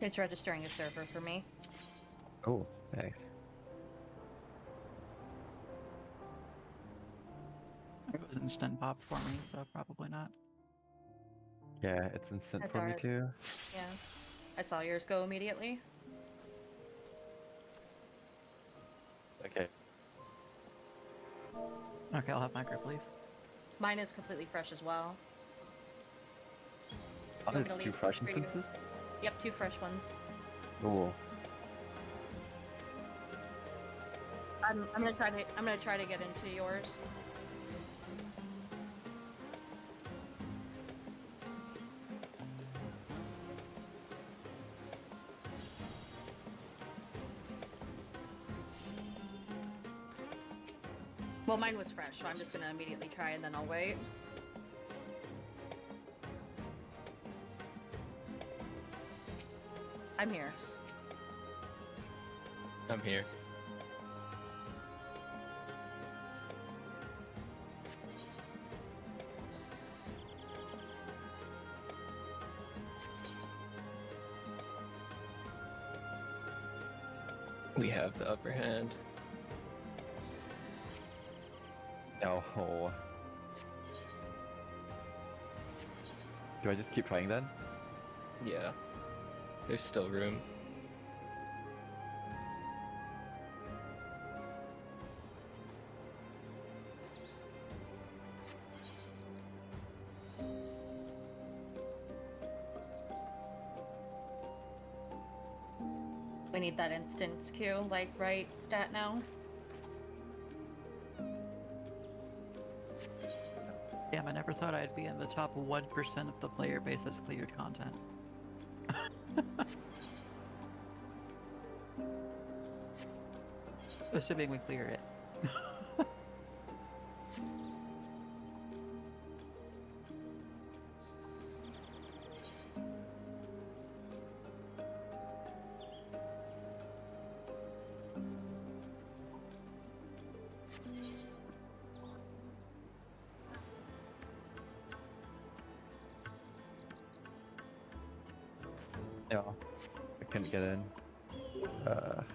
It's registering a server for me. Oh, nice. It was instant pop for me, so probably not. Yeah, it's instant At for me ours. too. Yeah. I saw yours go immediately. Okay. Okay, I'll have my group leave. Mine is completely fresh as well. Oh, You want me there's to two leave fresh for you to- instances? Yep, 2 fresh ones. Cool. I'm gonna try to get into yours. Well, mine was fresh, so I'm just gonna immediately try and then I'll wait. I'm here. I'm here. We have the upper hand. No. Do I just keep trying then? Yeah. There's still room. We need that instance queue, like, right stat now. Damn, I never thought I'd be in the top 1% of the player base that's cleared content. Assuming we clear it. No. I couldn't get in. Let's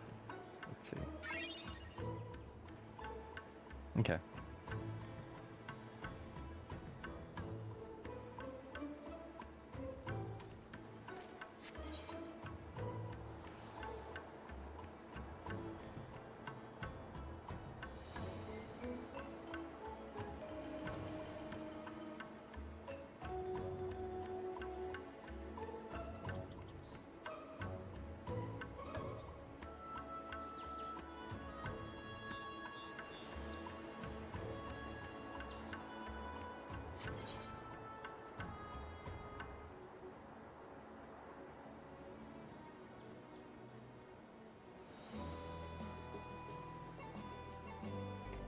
see. Okay.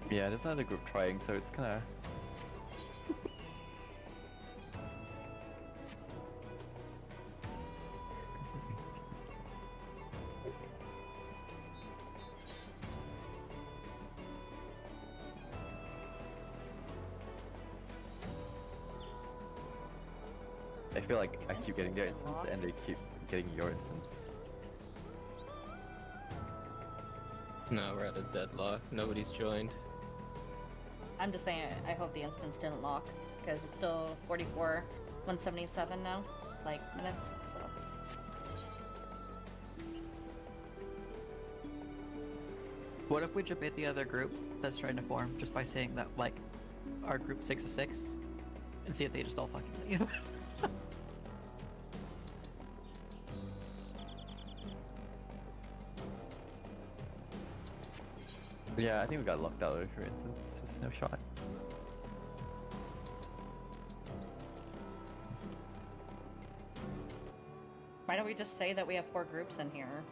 Yeah, there's another group trying, so it's kinda... I feel like I keep getting their instance and they keep getting your instance. No, we're at a deadlock. Nobody's joined. I'm just saying, I hope the instance didn't lock, because it's still 44, 177 now, like, minutes, so. What if we debate the other group that's trying to form just by saying that, like, our group 6 is 6 and see if they just all fucking leave? Yeah, I think we got locked out for instance. Just no shot. Why don't we just say that we have 4 groups in here?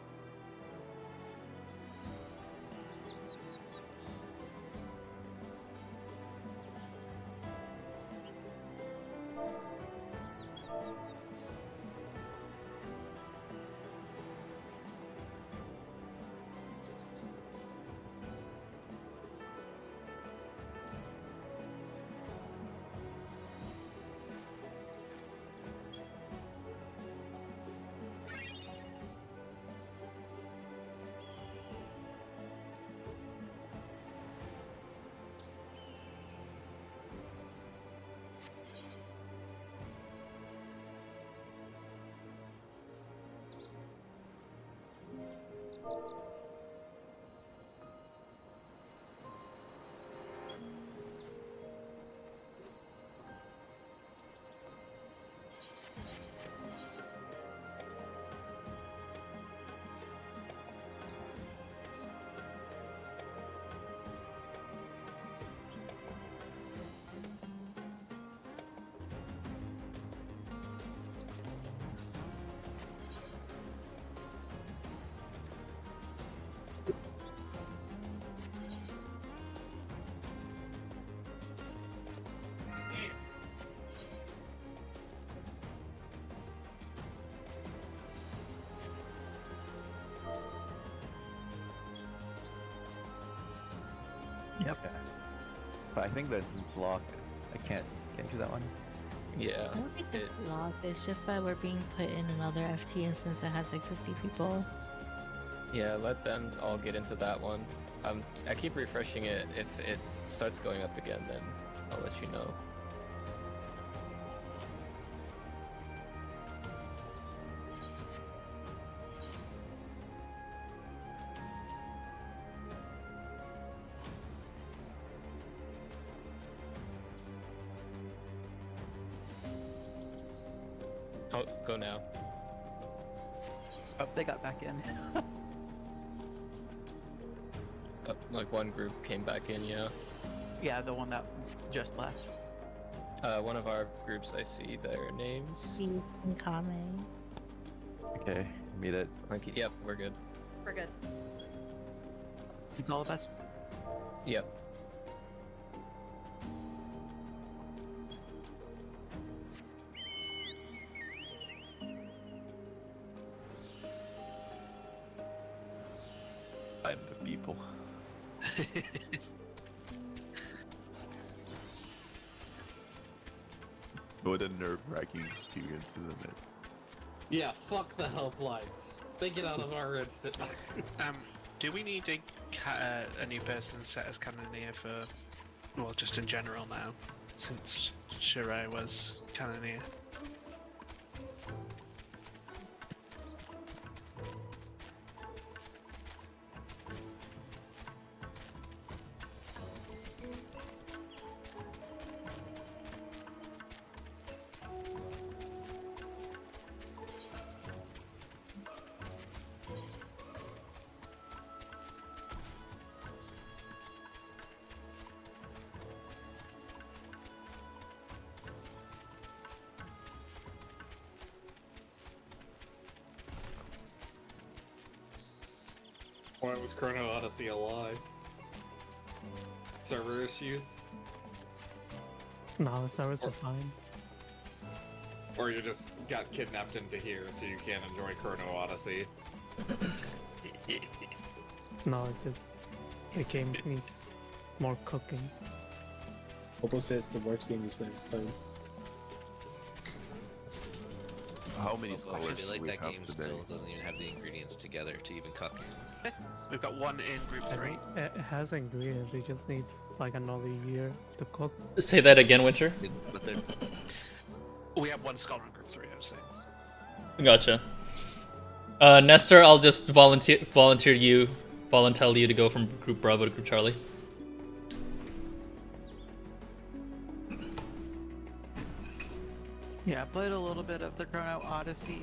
But I think that it's locked. I can't do that one. Yeah. I don't think it's locked. It's just that we're being put in another FT instance that has like 50 people. Yeah, let them all get into that one. I keep refreshing it. If it starts going up again, then I'll let you know. Oh, go now. Oh, they got back in. Like one group came back in, yeah. Yeah, the one that just left. One of our groups, I see their names. He's incoming. Okay, meet it. Okay, yep, we're good. We're good. It's all of us. Yep. I'm the people. What a nerve-wracking experience, isn't it? Yeah, fuck the helplines. They get out of our instant. Do we need a new person set as Cannoneer for, well, just in general now, since Shirai was Cannoneer? Why was Chrono Odyssey alive? Server issues? No, the servers are fine. Or you just got kidnapped into here so you can't enjoy Chrono Odyssey? No, it's just the game needs more cooking. Oppo says it's the worst game he's been playing. How many I scholars feel do like we that have game today? still doesn't even have the ingredients together to even cook. We've got one in group 3. It has ingredients, it just needs like another year to cook. Say that again, Winter. But they're We have one scholar in group 3, I was saying. Gotcha. Nestor, I'll just volunteer you to go from Group Bravo to Group Charlie. Yeah, I played a little bit of the Chrono Odyssey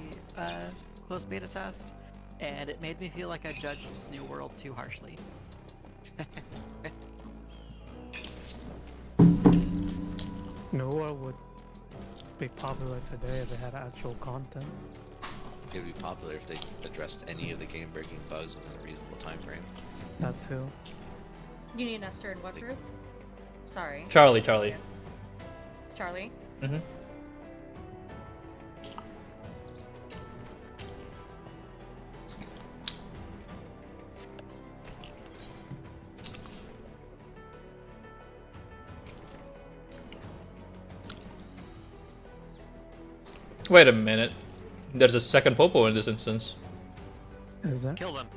closed beta test, and it made me feel like I judged New World too harshly. New World would be popular today if it had actual content. it would be popular if they addressed any of the game-breaking bugs within a reasonable time frame. That too. You need Nestor in what group? Sorry. Charlie. Charlie? Mm-hmm. Wait a minute. There's a second Popo in this instance. Is that? Kill them.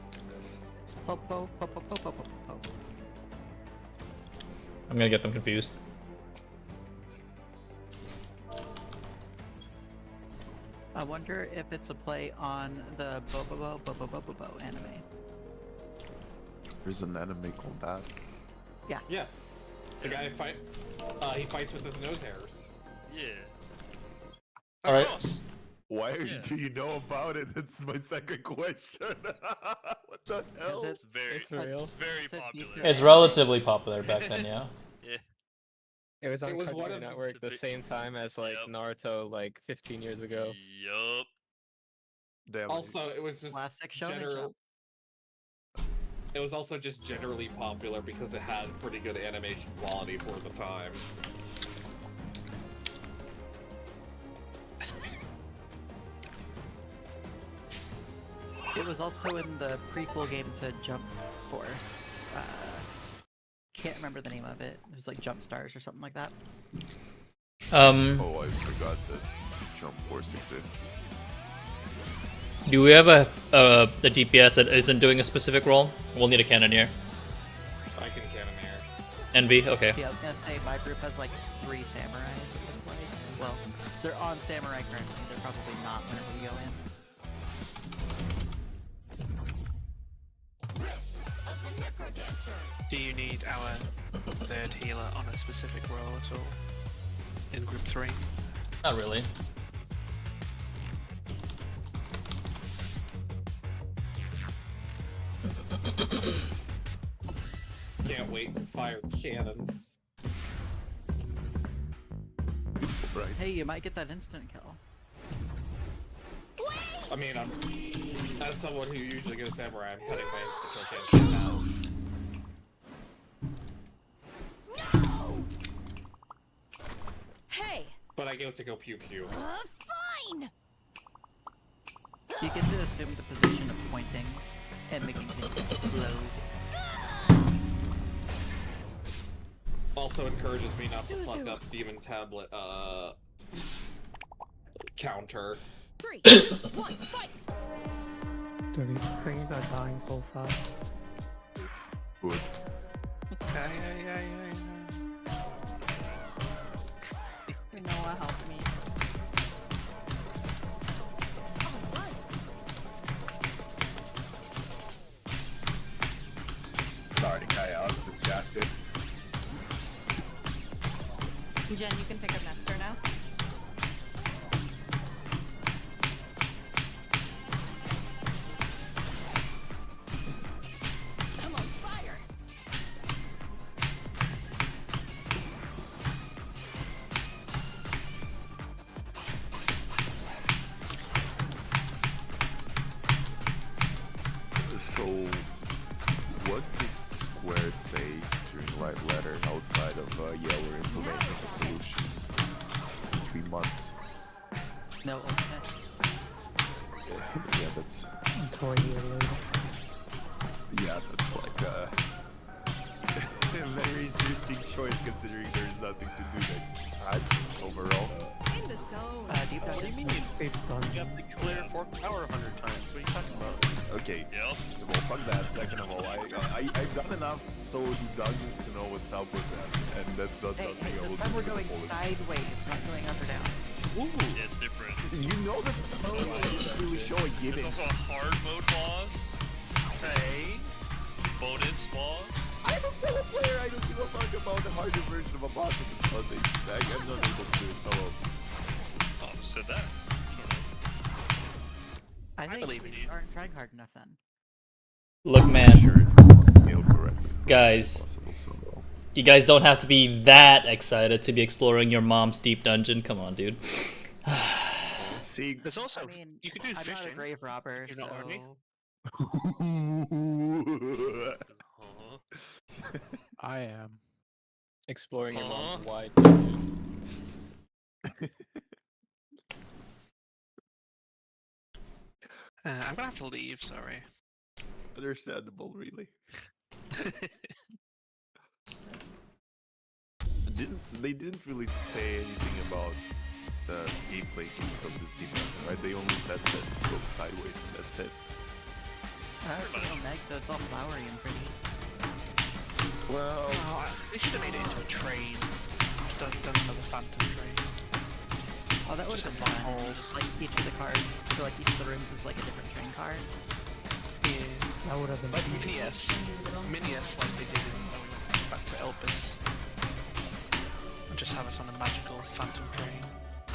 Popo. I'm gonna get them confused. I wonder if it's a play on the Bobobo anime. There's an anime called that. Yeah. The guy he fights with his nose hairs. Yeah. All right. Why do you know about it? That's my second question. What the hell? Is it It's real. It's very It's a popular. decent- It's relatively popular back then, yeah. Yeah. It was on It was one Cartoon of the Network the same time as like Yep. Naruto like 15 years ago. Yup. Damn. Also, it was just Classic shonen general. It was also just generally popular because it had pretty good animation quality for the time. It was also in the prequel game to Jump Force. can't remember the name of it. It was like Jump Stars or something like that. Oh, I forgot that Jump Force exists. Do we have a DPS that isn't doing a specific role? We'll need a cannoneer. I can cannoneer. Envy, okay. Yeah, I was gonna say my group has like 3 samurais. It looks like. Well, they're on samurai currently. They're probably not whenever we go in. Do you need our 3rd healer on a specific role at all? In group 3? Not really. Can't wait to fire cannons. Right. Hey, you might get that instant kill. I mean, as someone who usually goes samurai, I'm cutting my instant kill cannon now. Hey! But I get to go pew pew. Fine! You get to assume the position of pointing and making things explode. Also encourages me not to fuck up Demon Tablet, counter. 3, 2, 1, fight! Do these things are dying so fast? Good. Noah, help me. Sorry, Kai, I was distracted. Jen, you can pick up Nestor now. I'm on fire! So, what did Square say during Live Letter outside of yeah, we're implementing a solution in 3 months? No, okay. Yeah, that's Until a year later. yeah, that's like a very interesting choice considering there's nothing to do that's bad overall. In the zone! Deep What do you mean? Fifth dungeon. You have to clear 4 power 100 times. What are you talking about? Okay, first of all, fuck that. Second of all, I've done enough solo deep dungeons to know what's up with that, and that's not Hey, something I this will time do we're with going the bullet. sideways, not going up or down. Ooh, It's different. you know that doesn't really show a There's gimmick. also a hard mode boss. Okay. Bonus boss. I'm a solo player, I don't give a fuck about the harder version of a boss if it's something. I'm not able to do it solo. Oh, said that. I think believe in we you. aren't trying hard enough then. Look, man. Sure, it won't scale correctly. Guys. Possible solo. You guys don't have to be that excited to be exploring your mom's deep dungeon. Come on, dude. See, There's also, I mean, you could do I'm fishing. not a grave robber, You're so... not army? I am. Exploring your mom's wide. I'm gonna have to leave, sorry. Understandable, really. They didn't really say anything about the gameplay from this deep dungeon, right? They only said that it goes sideways, and that's it. It's a little neck, so it's all flowery and pretty. Well, They should have made it into a train. Just done another phantom train. Oh, that would have Just been some fun. holes. Like, each of the cards, so like each of the rooms is like a different train card. Yeah. That would have been Like Mini-S. Mini-S like they did in back to Elpis. And just have us on a magical phantom train.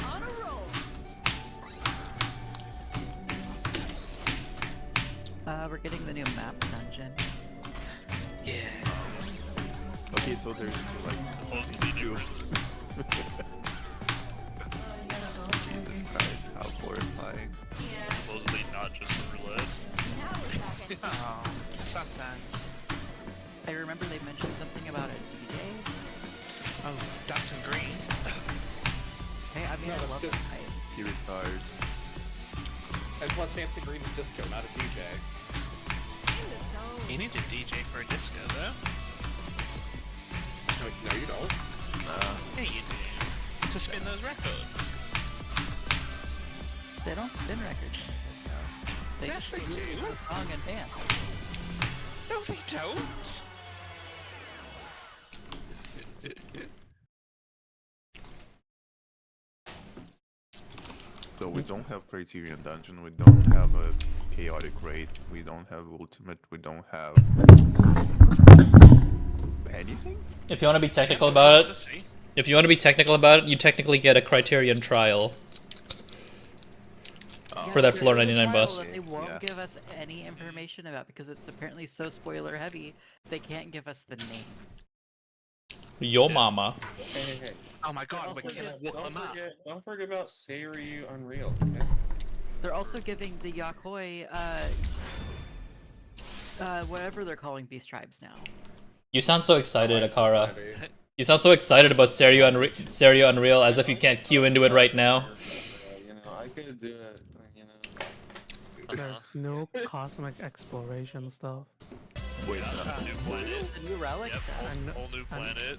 On a roll! We're getting the new map dungeon. Yeah. okay, so there's like Supposedly two. different. Jesus Christ, how horrifying. Supposedly not just a roulette. Now we're talking. Oh, sometimes. I remember they mentioned something about a DJ. Oh, dancing green. Hey, I mean, No, I that's love just- it. He retired. And plus Fancy Green's disco, not a DJ. In the zone. You need a DJ for a disco, though. No, you don't. Yeah, you do. To spin those records. They don't spin records. They Yes, just they use do. the song and dance. No, they don't. So we don't have Criterion Dungeon, we don't have a Chaotic Raid, we don't have Ultimate, we don't have anything? If you want to be technical about it, you technically get a Criterion trial for that floor 99 bus. That they won't give us any information about because it's apparently so spoiler heavy. They can't give us the name. Yo mama. Hey. Oh my god, Also we're gonna get- whoop them up. Don't forget about Seiryu Unreal. Okay? They're also giving the Yakoi, whatever they're calling these tribes now. You sound so excited, Akara. You sound so excited about Seiryu Unreal as if you can't queue into it right now. You know, I could do it. You know. There's no cosmic exploration stuff. Wait, New planet. The new relic. And, Whole new planet.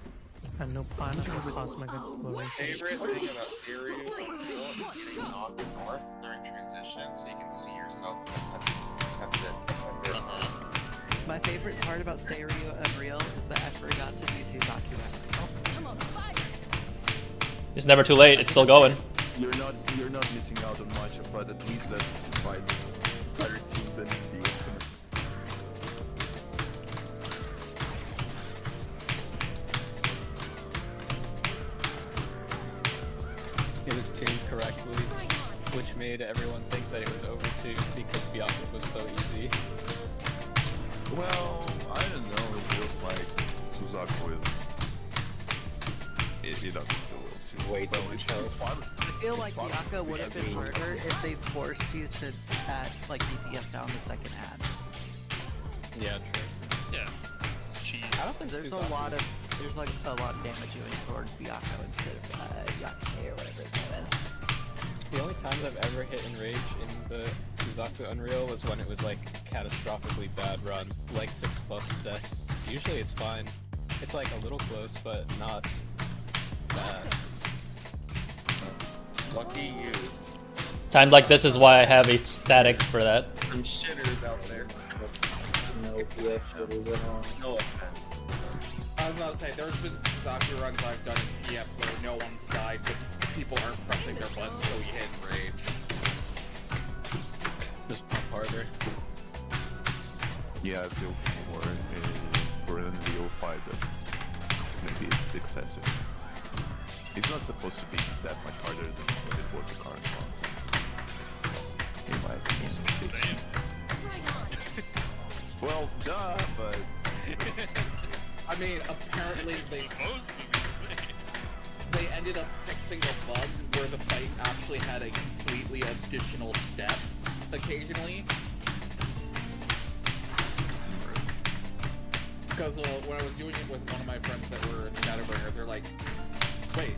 and no planet for cosmic exploration. Favorite thing about Seiryu Unreal is getting knocked north during transition so you can see yourself. That's it. That's my favorite. My favorite part about Seiryu Unreal is that I forgot to do Suzaku. Come on, fire. It's never too late, it's still going. you're not missing out on much, but at least that's fight is better team than the Ultimate. It was tuned correctly, which made everyone think that it was over too because Byakuya was so easy. Well, I don't know, it feels like Suzaku is... He doesn't feel well too. Way too it's tough. fun. I feel like It's fun. Byakuya would have been harder if they forced you to add like DPS down the second ad. Yeah, true. Yeah. Cheese. I don't think There's Suzaku- there's like a lot of damage doing towards Byakuya instead of Yakei or whatever his name is. The only times I've ever hit Enrage in the Suzaku Unreal was when it was like catastrophically bad run, like 6+ deaths. Usually it's fine. It's like a little close, but not bad. Lucky you. Time like this is why I have a static for that. Some shitters out there. No PF shuttle went on. No offense. I was about to say, there's been Suzaku runs I've done in PF where no one's died, but people aren't pressing their button so we hit Enrage. Just pump harder. Yeah, I feel for an NVO5 that's maybe excessive. It's not supposed to be that much harder than what it was the current one. In my opinion. Well, duh, but... I mean, apparently they ended up fixing a bug where the fight actually had a completely additional step occasionally. Because when I was doing it with one of my friends that were in Shadowbringers, they're like, wait,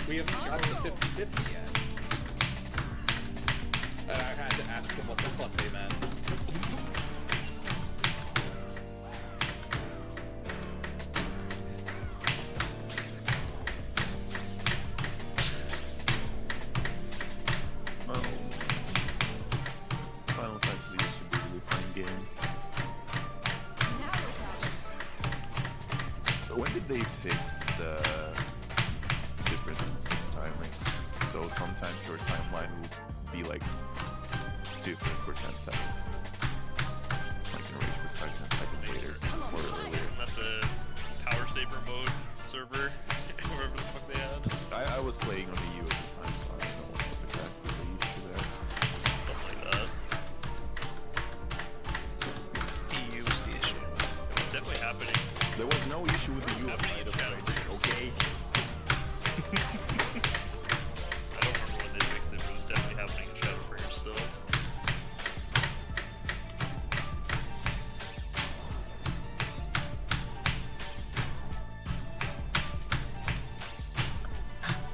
we haven't gotten to 50-50 yet. And I had to ask them what the fuck they meant. Final Fantasy used to be a really fun game. But when did they fix the difference in timings? So sometimes your timeline will be like different for 10 seconds. Like in Rage for 10 seconds later or earlier. Isn't that the Power Saver mode server? Whatever the fuck they had. I was playing on the EU at the time, so I don't know what was exactly the issue there. Something like that. EU was the issue. It's definitely happening. There was no issue with the EU Happening side in of Rage, okay? I don't remember when they fixed it, but it was definitely happening in Shadowbringers still.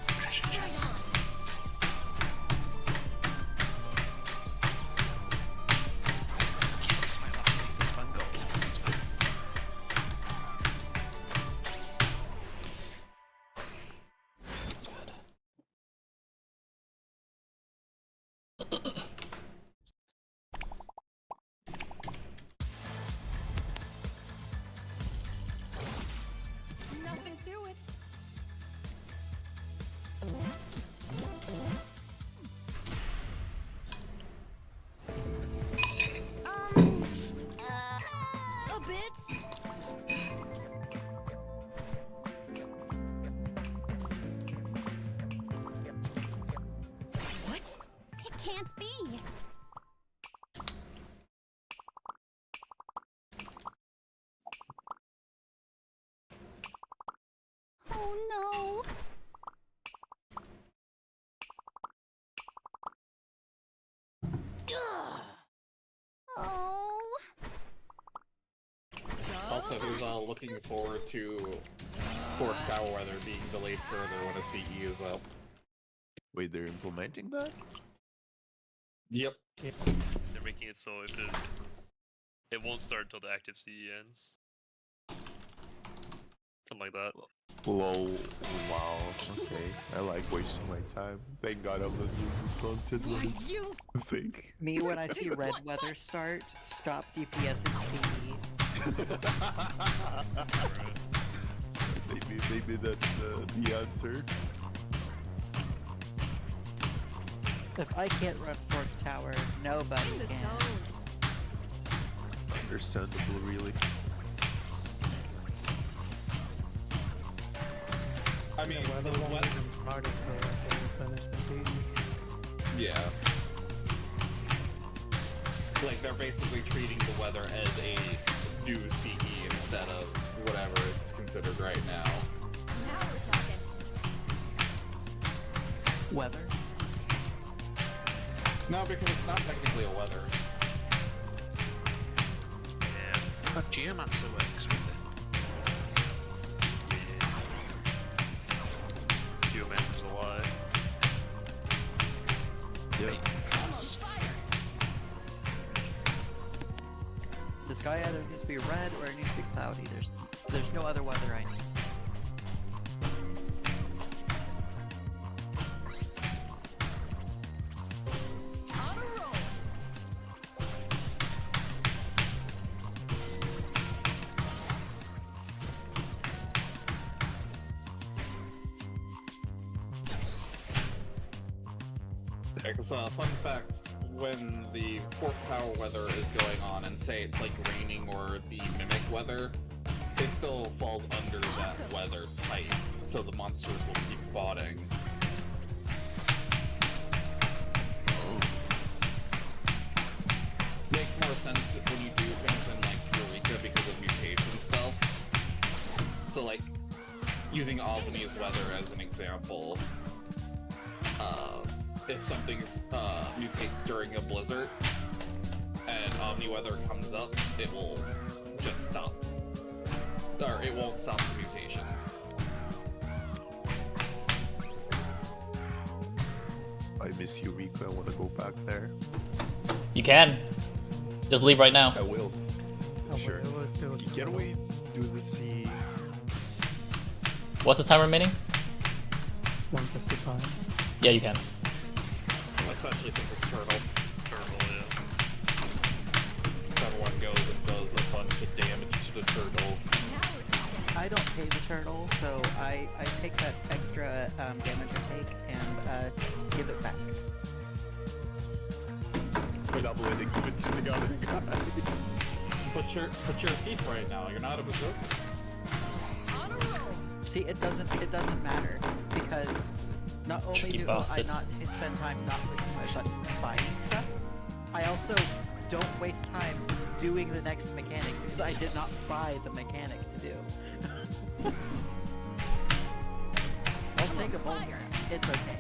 Treasure chest. can't be. Oh no. Oh. Also, who's all looking forward to Fort Tower weather being delayed further when a CE is up? Wait, they're implementing that? Yep. They're making it so if it won't start until the active CE ends. Something like that. Lol. Wow. Okay. I like wasting my time. Thank God I'm not doing this long to think. Me, when I see red weather start, stop DPS and CE. Maybe that's the answer. If I can't run Fork Tower, nobody can. Understandable, really. I mean, the weather won't even start until they finish the season. Yeah. Like, they're basically treating the weather as a new CE instead of whatever it's considered right now. Now we're talking. Weather? No, because it's not technically a weather. Yeah. Geomancer works with it. Geomancer's a lie. Yeah. The sky either needs to be red or it needs to be cloudy. There's no other weather I need. On a roll. Because, fun fact, when the Fort Tower weather is going on and say it's like raining or the mimic weather, it still falls under that weather type, so the monsters will keep spawning. Makes more sense when you do things in like Eureka because of mutation stuff. So like, using Albany's weather as an example, if something mutates during a blizzard and Omni weather comes up, it will just stop. Or it won't stop the mutations. I miss Eureka. I want to go back there. You can. Just leave right now. I will. Sure. Can we do the sea? What's the time remaining? 155. Yeah, you can. Especially since it's turtle. It's turtle, yeah. Everyone goes and does a bunch of damage to the turtle. I don't pay the turtle, so I take that extra damage I take and give it back. We're not willing to give it to the other guy. Put your feet right now. You're not a berserker. See, it doesn't matter because not only Tricky do bastard. I not spend time not clicking my button buying stuff, I also don't waste time doing the next mechanic because I did not buy the mechanic to do. I'll take a bone scrap. It's okay.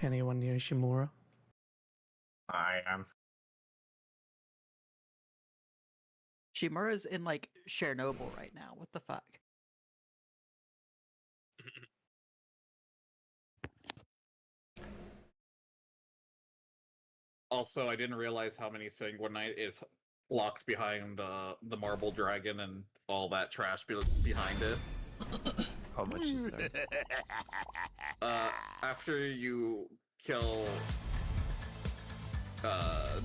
Anyone near Shimura? I am. Shimura's in like Chernobyl right now. What the fuck? Also, I didn't realize how many Sanguinite is locked behind the marble dragon and all that trash behind it. How much is there? After you kill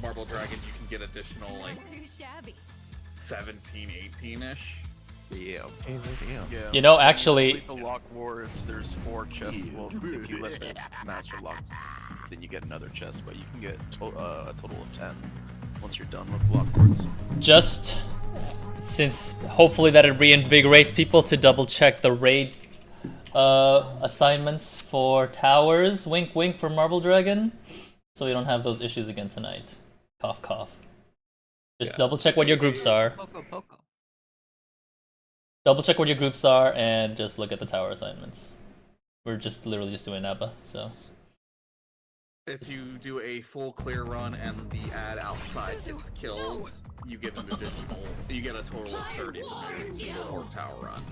marble dragon, you can get additional like Too shabby. 17, 18-ish. Yeah. Jesus. Yeah. You know, actually- The lock wards, there's 4 chests. Well, if you let the master locks then you get another chest, but you can get a total of 10 once you're done with block boards. Just since hopefully that it reinvigorates people to double check the raid assignments for towers. Wink wink for Marble Dragon. So we don't have those issues again tonight. Cough cough. Just double check what your groups are. Double check what your groups are and just look at the tower assignments. We're just literally just doing Naba, so. If you do a full clear run and the ad outside gets killed, you get an additional. You get a total of 30 from every single Orc Tower run.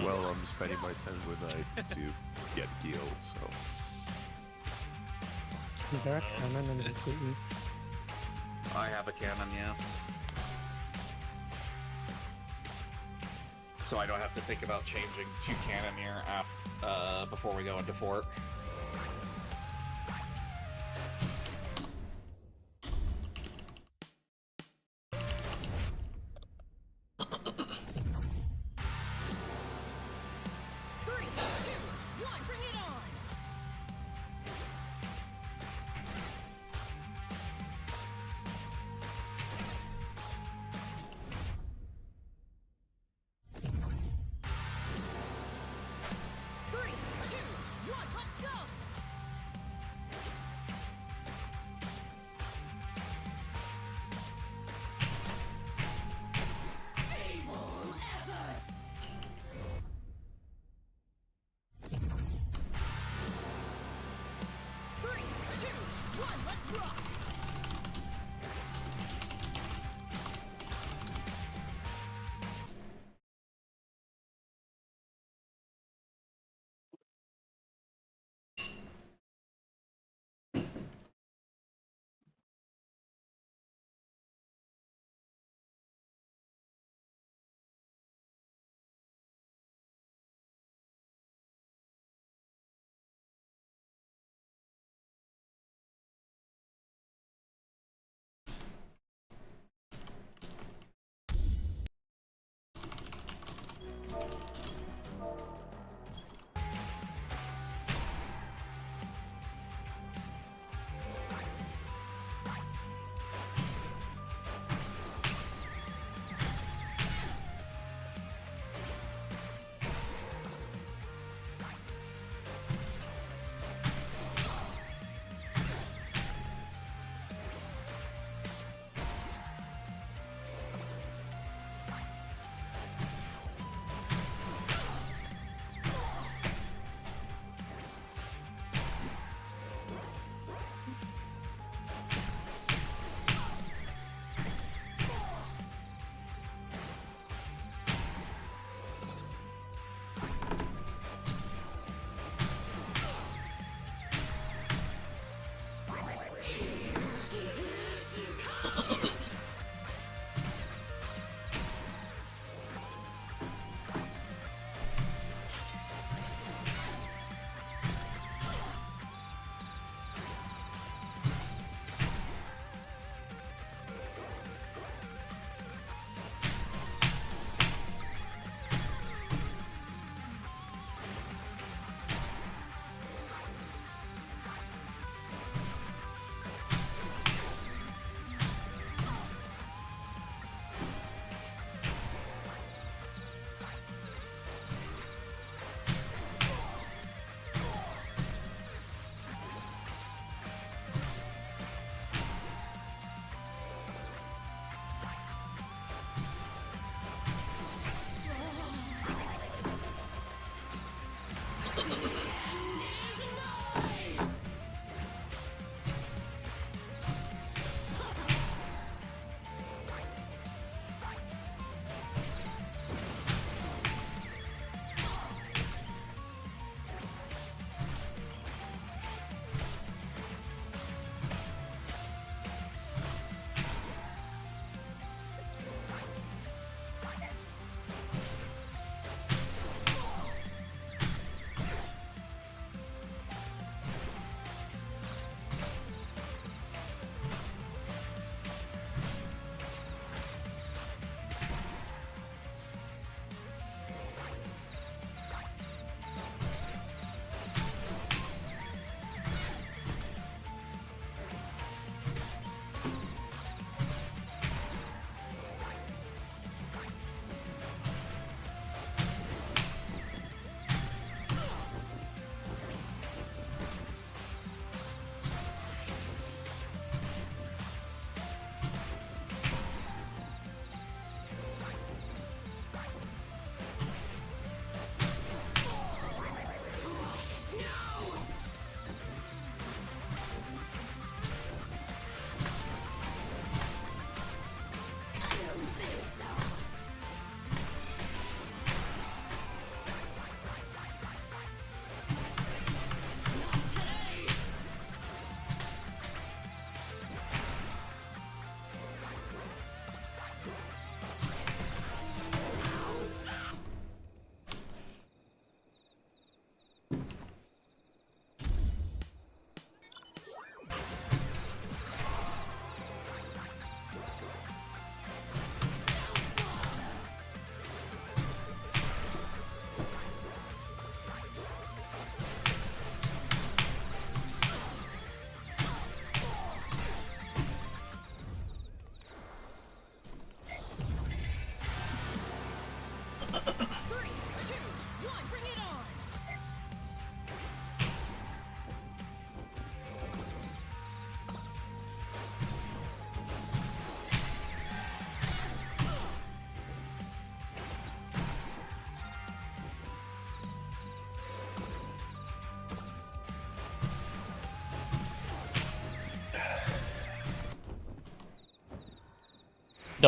Well, I'm spending my Senwood Knights to get heals, so. Is there a cannon in the CE? I have a cannon, yes. So I don't have to think about changing to Cannoneer before we go into Fort.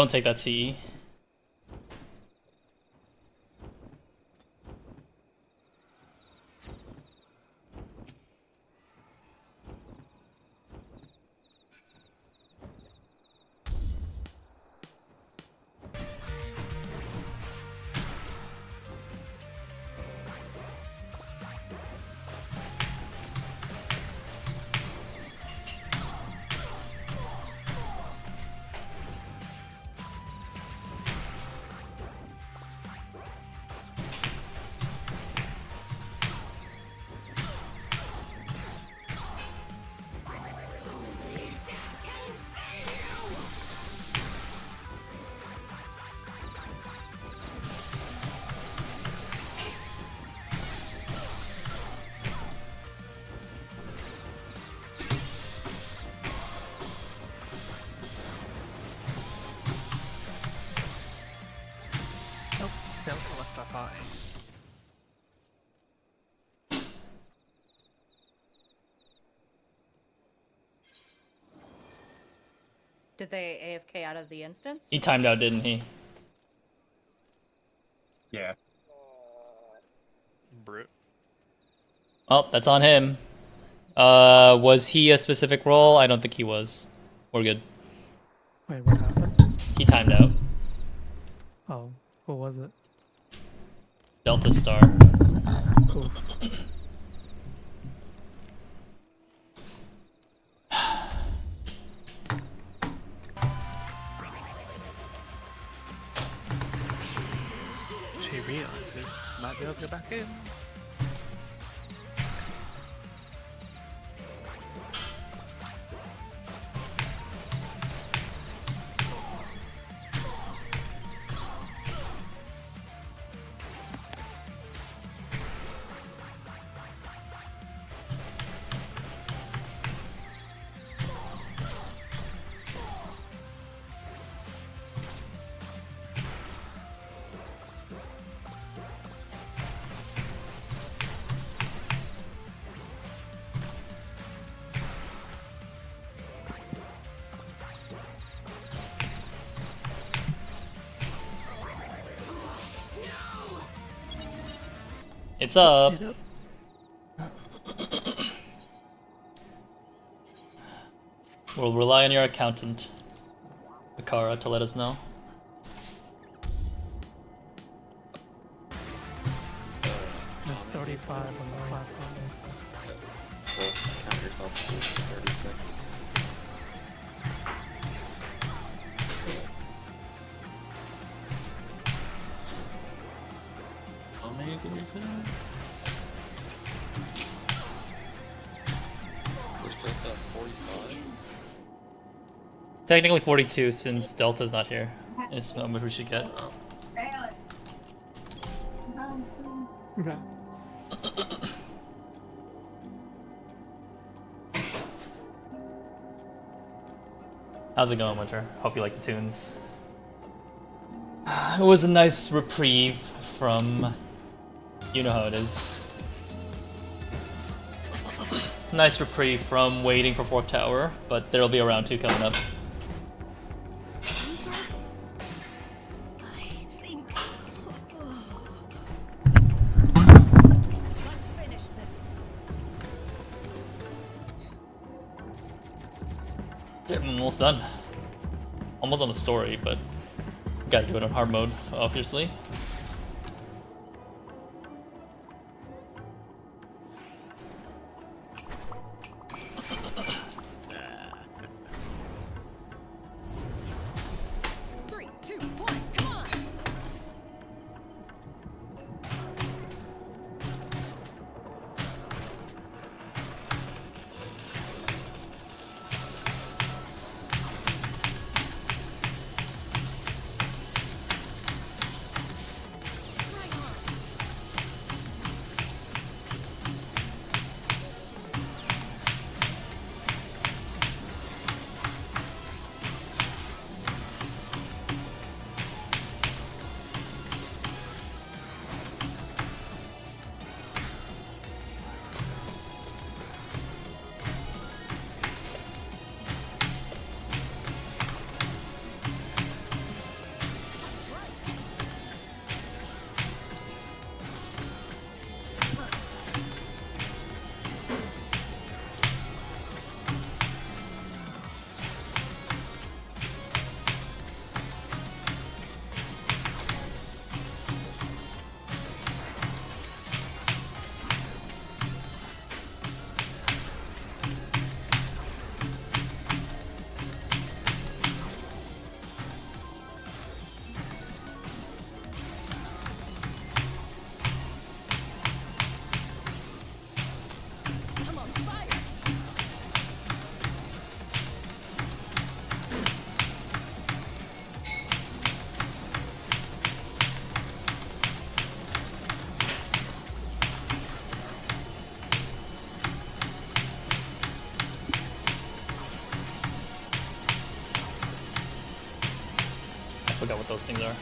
don't take that CE. Nope, Delta left off high. Did they AFK out of the instance? He timed out, didn't he? Yeah. Brute. Oh, that's on him. Was he a specific role? I don't think he was. We're good. Wait, what happened? He timed out. Oh, who was it? Delta Star. Cool. She realizes might be able to go back in. It's up. We'll rely on your accountant, Akara, to let us know. There's 35 on the platform. Well, count yourself to 36. How many did we put out? We're still at 45. Technically 42 since Delta's not here. Is how much we should get. How's it going, Winter? Hope you like the tunes. It was a nice reprieve from... You know how it is. Nice reprieve from waiting for 4th Tower, but there'll be a round 2 coming up. I'm almost done. Almost on the story, but gotta do it on hard mode, obviously. what those things are.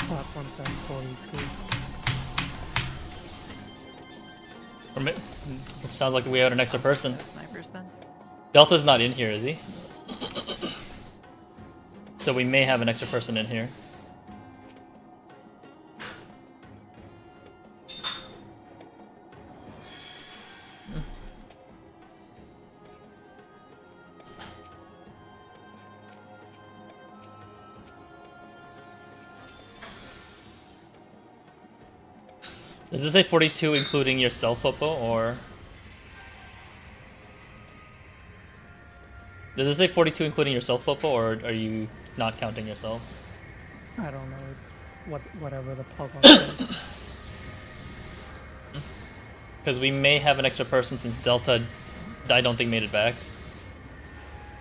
Platform says 42. Or it sounds like we had an extra person. Snipers then? Delta's not in here, is he? So we may have an extra person in here. Does this say 42 including yourself, Popo, or? Does this say 42 including yourself, Popo, or are you not counting yourself? I don't know. It's whatever the PoV says. Because we may have an extra person since Delta, I don't think, made it back.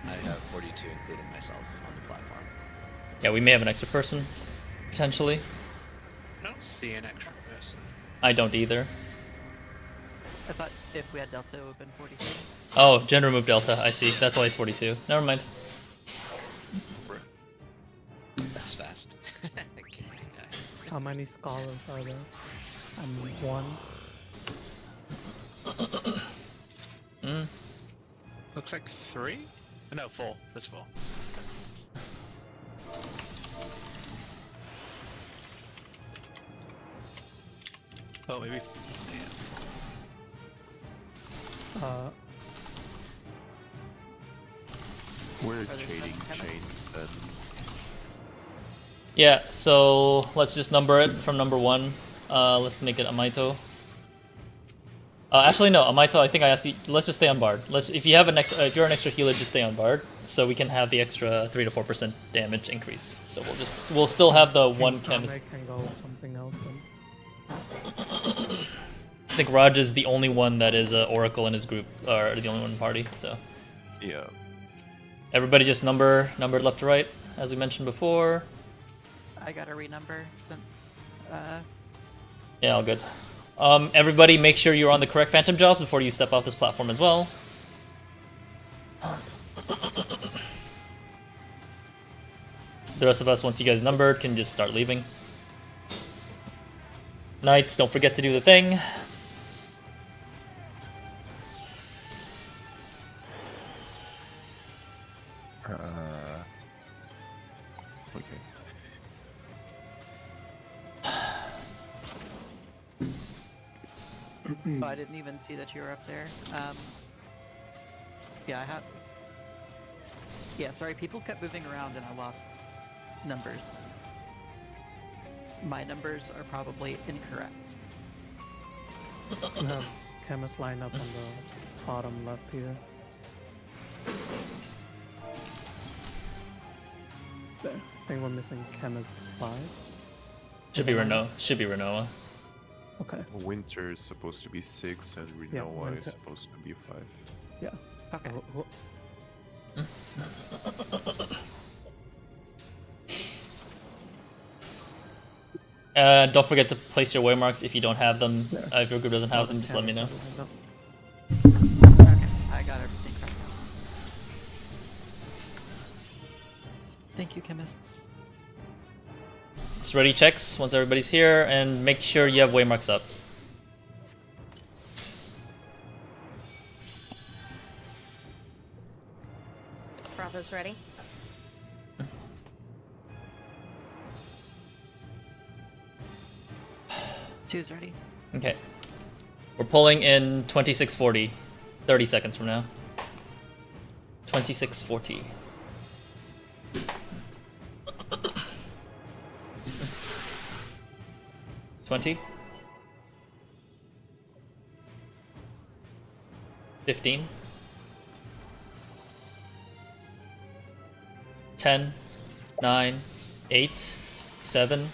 I have 42 including myself on the platform. Yeah, we may have an extra person, potentially. I don't see an extra person. I don't either. I thought if we had Delta, it would have been 43. Oh, Jen removed Delta. I see. That's why it's 42. Never mind. That's fast. How many scholars are there? I'm one. Looks like 3? No, 4. There's 4. Oh, maybe. Yeah. We're trading chains then. Yeah, so let's just number it from number 1. Let's make it Amaito. Actually, no, Amaito. I think I asked you. Let's just stay on Bard. If you have an extra, if you're an extra healer, just stay on Bard, so we can have the extra 3 to 4% damage increase. So we'll still have the one chemist. I can go with something else then. I think Raj is the only one that is Oracle in his group, or the only one in the party. So yeah, everybody just number left to right, as we mentioned before. I gotta renumber since. Yeah, all good. Everybody, make sure you're on the correct Phantom jobs before you step off this platform as well. The rest of us, once you guys numbered, can just start leaving. Knights, don't forget to do the thing. Okay. Oh, I didn't even see that you were up there. Yeah, I have. Yeah, sorry, people kept moving around and I lost numbers. My numbers are probably incorrect. We have chemists lined up on the bottom left here. There. I think we're missing chemist 5. Should be Renoa. Should be Renoa. Okay. Winter is supposed to be 6 and Yeah, Renoa is Winter. supposed to be 5. Yeah. Okay. Don't forget to place your waymarks if you don't have them. If your group doesn't have them, just let me know. Okay, I got everything correct now. Thank you, chemists. Just ready checks once everybody's here, and make sure you have waymarks up. Bravo's ready. Two's ready. Okay. We're pulling in 2640. 30 seconds from now. 2640. $20. 15. 10. 9. 8. 7.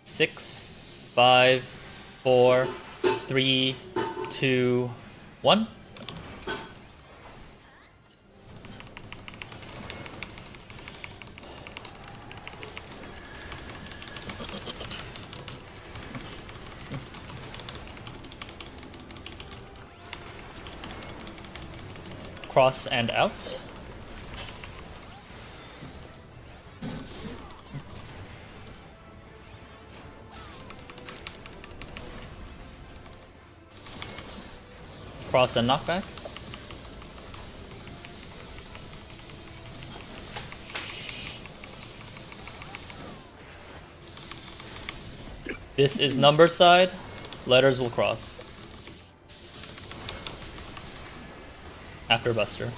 6. 5. 4. 3. 2. 1. Cross and out. Cross and knockback. This is number side. Letters will cross. After Buster.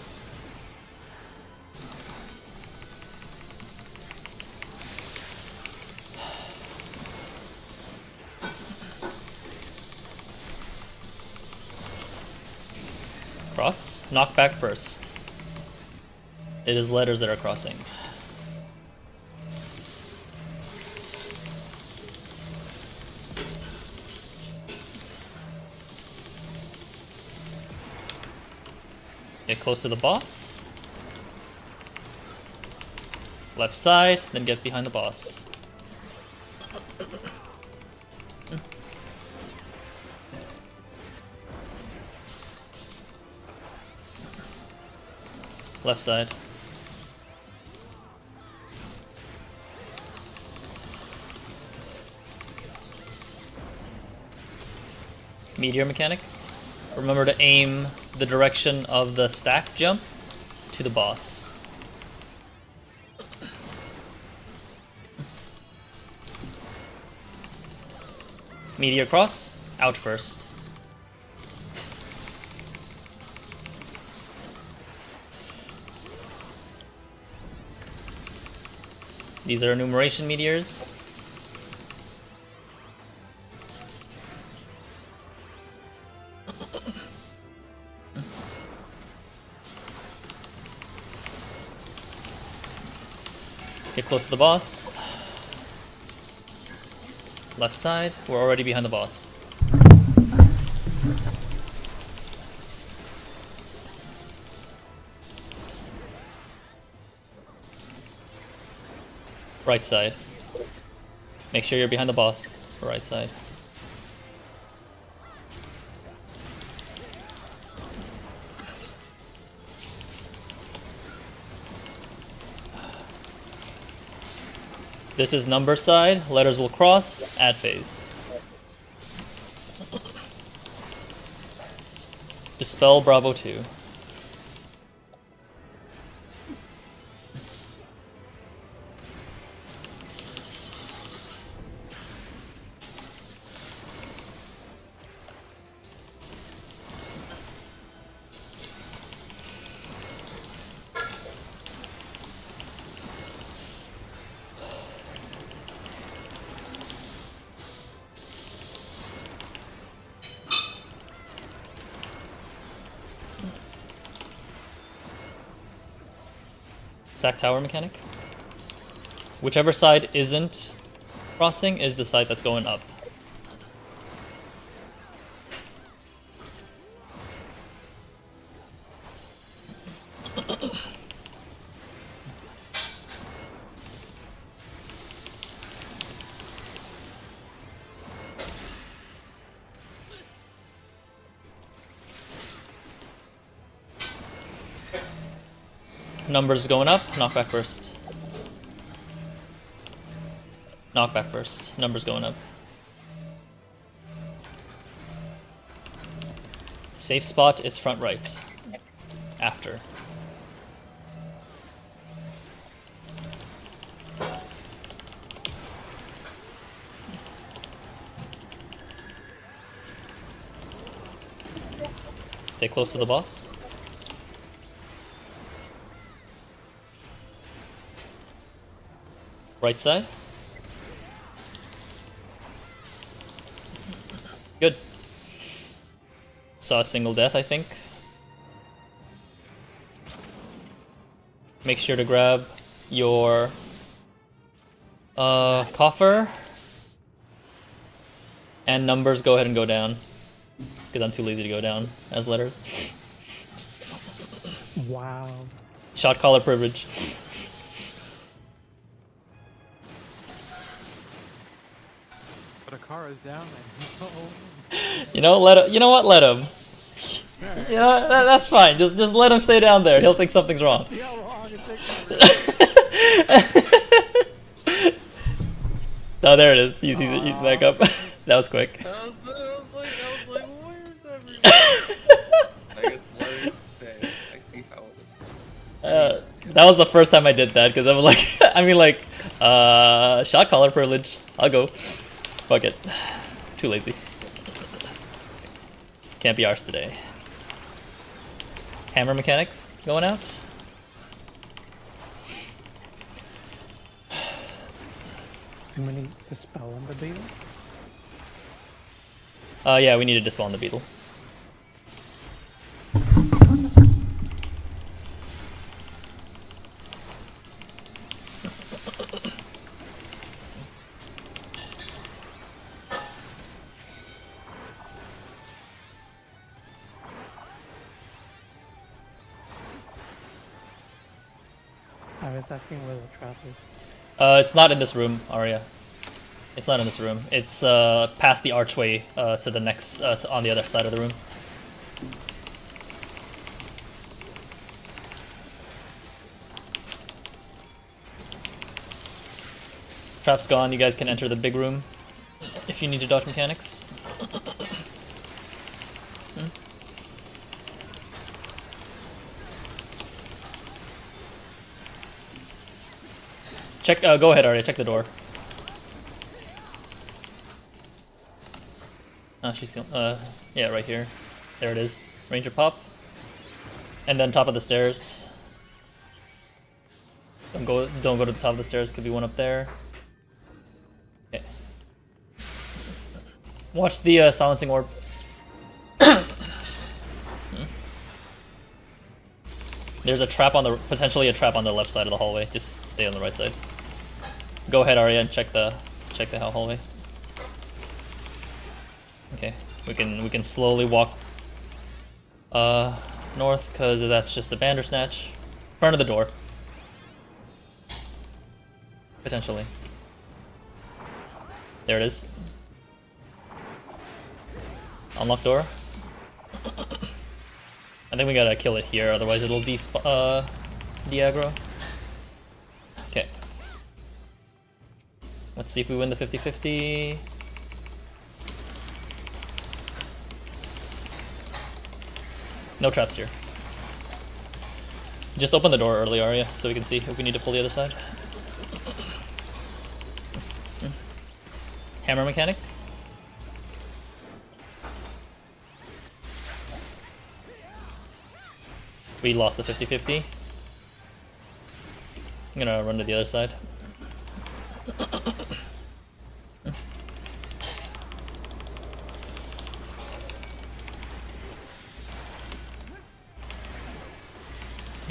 Cross. Knockback first. It is letters that are crossing. Get close to the boss. Left side, then get behind the boss. Left side. Meteor mechanic. Remember to aim the direction of the stack jump to the boss. Meteor cross, out first. These are enumeration meteors. Get close to the boss. Left side, we're already behind the boss. Right side. Make sure you're behind the boss for right side. This is number side. Letters will cross at phase. Dispel Bravo 2. Stack tower mechanic. Whichever side isn't crossing is the side that's going up. Numbers going up, knockback first. Knockback first, numbers going up. Safe spot is front right. After. Stay close to the boss. Right side. Good. Saw a single death, I think. Make sure to grab your coffer. And numbers, go ahead and go down. Because I'm too lazy to go down as letters. Wow. Shotcaller privilege. But Akara's down and You know, you know what? Let him. You know, that's fine. Just let him stay down there. He'll think something's wrong. see how long it takes. Oh, there it is. He's back up. That was quick. I was like, where's everybody? I guess letters stay. I see how it is. That was the first time I did that because I'm like, I mean, like, shot caller privilege. I'll go. Fuck it. Too lazy. Can't be ours today. Hammer mechanics going out. Do we need to spell on the beetle? Yeah, we need to dispel on the beetle. I was asking where the trap is. It's not in this room, Arya. It's not in this room. It's past the archway to the next, on the other side of the room. Trap's gone. You guys can enter the big room if you need to dodge mechanics. Check. Go ahead, Arya. Check the door. Oh, she's still. Yeah, right here. There it is. Ranger pop. And then top of the stairs. Don't go to the top of the stairs. Could be one up there. Okay. Watch the silencing orb. There's a trap on the potentially a trap on the left side of the hallway. Just stay on the right side. Go ahead, Arya, and check the hallway. Okay, we can slowly walk north because that's just a Bandersnatch. Front of the door. Potentially. There it is. Unlock door. I think we gotta kill it here, otherwise it'll de-aggro. Okay. Let's see if we win the 50-50. No traps here. Just open the door early, Arya, so we can see if we need to pull the other side. Hammer mechanic. We lost the 50-50. I'm gonna run to the other side.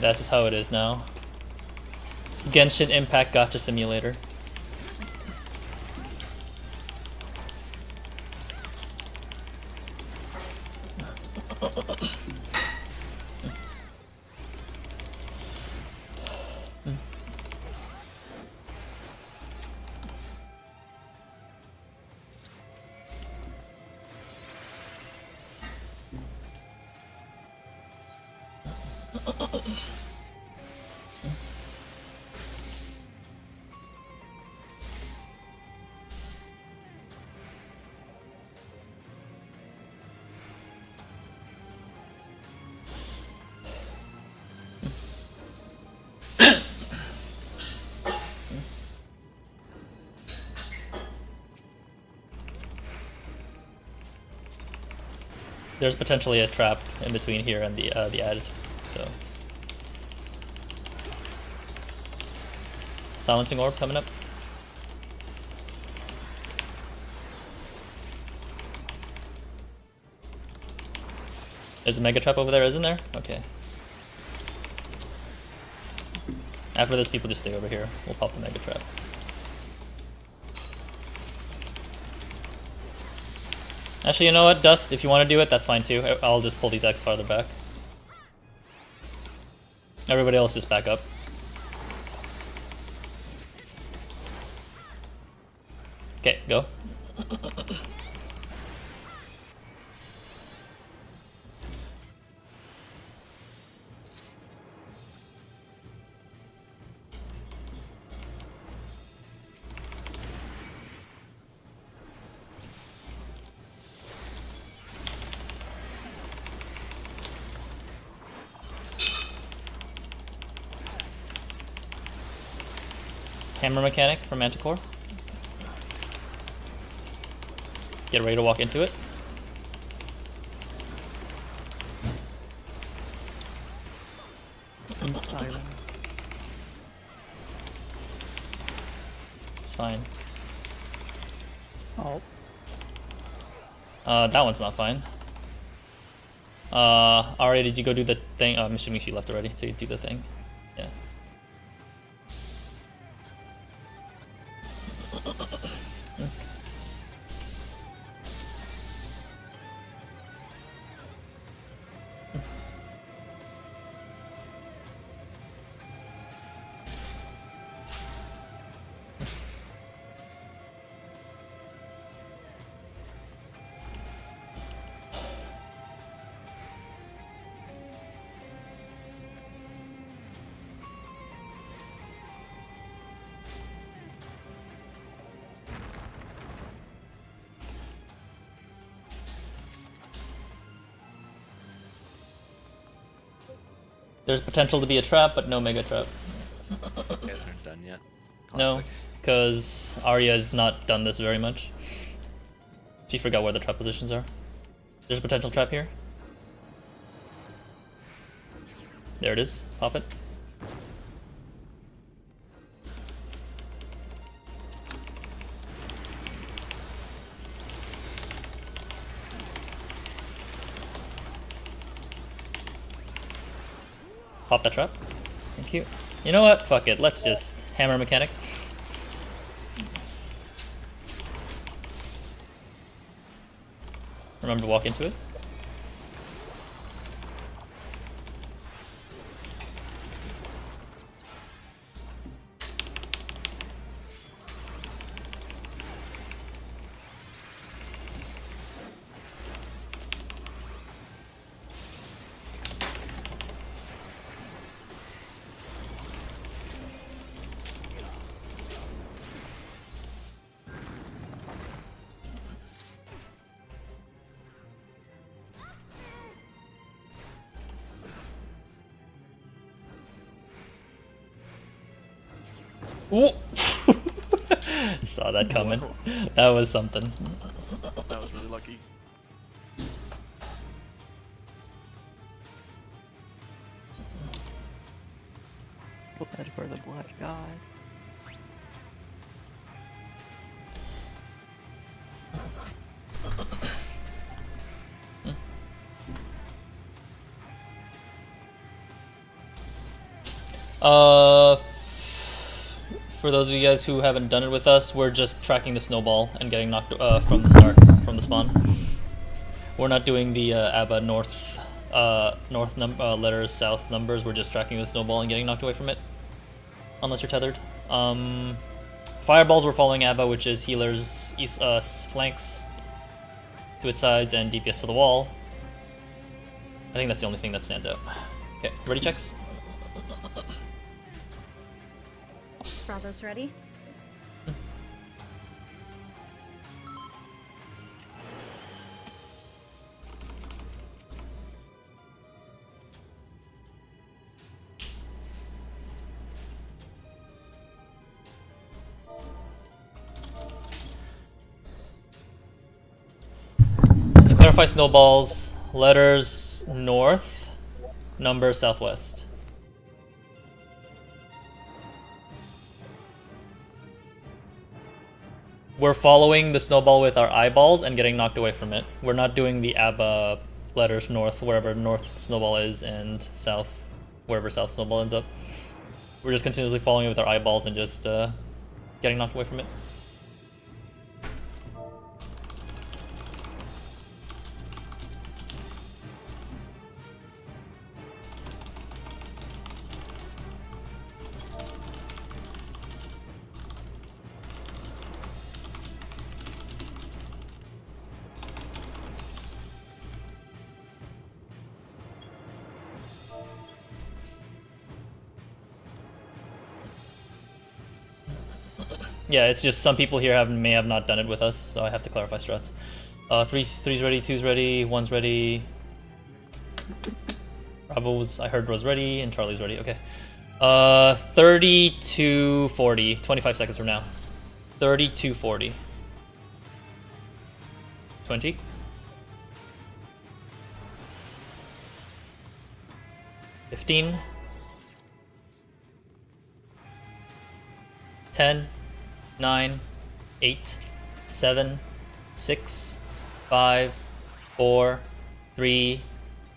That's just how it is now. It's Genshin Impact Gacha Simulator. There's potentially a trap in between here and the ad, so. Silencing orb coming up. There's a mega trap over there, isn't there? Okay. After this, people just stay over here. We'll pop the mega trap. Actually, you know what, Dust? If you want to do it, that's fine too. I'll just pull these X farther back. Everybody else just back up. Okay, go. Hammer mechanic from Manticore. Get ready to walk into it. In silence. It's fine. Oh. That one's not fine. Aria, did you go do the thing? I'm assuming she left already to do the thing. Yeah. There's potential to be a trap, but no mega trap. You guys aren't done yet. No, Classic. because Arya has not done this very much. She forgot where the trap positions are. There's a potential trap here. There it is. Pop it. Pop that trap. Thank you. You know what? Fuck it. Let's just hammer mechanic. Remember to walk into it. Ooh! Saw that coming. That was something. That was really lucky. Blood for the blood god. For those of you guys who haven't done it with us, we're just tracking the snowball and getting knocked from the start, from the spawn. We're not doing the ABBA north letters, south numbers. We're just tracking the snowball and getting knocked away from it, unless you're tethered. Fireballs, we're following ABBA, which is healers, flanks to its sides, and DPS to the wall. I think that's the only thing that stands out. Okay, ready checks? Bravo's ready. To clarify snowballs, letters north, number southwest. We're following the snowball with our eyeballs and getting knocked away from it. We're not doing the ABBA letters north, wherever north snowball is, and south, wherever south snowball ends up. We're just continuously following it with our eyeballs and just getting knocked away from it. Yeah, it's just some people here may have not done it with us, so I have to clarify strats. Three's ready, 2's ready, 1's ready. Bravo I heard was ready, and Charlie's ready. Okay. 30 to 40. 25 seconds from now. 30 to 40. 20. 15. 10. 9, 8, 7, 6, 5, 4, 3,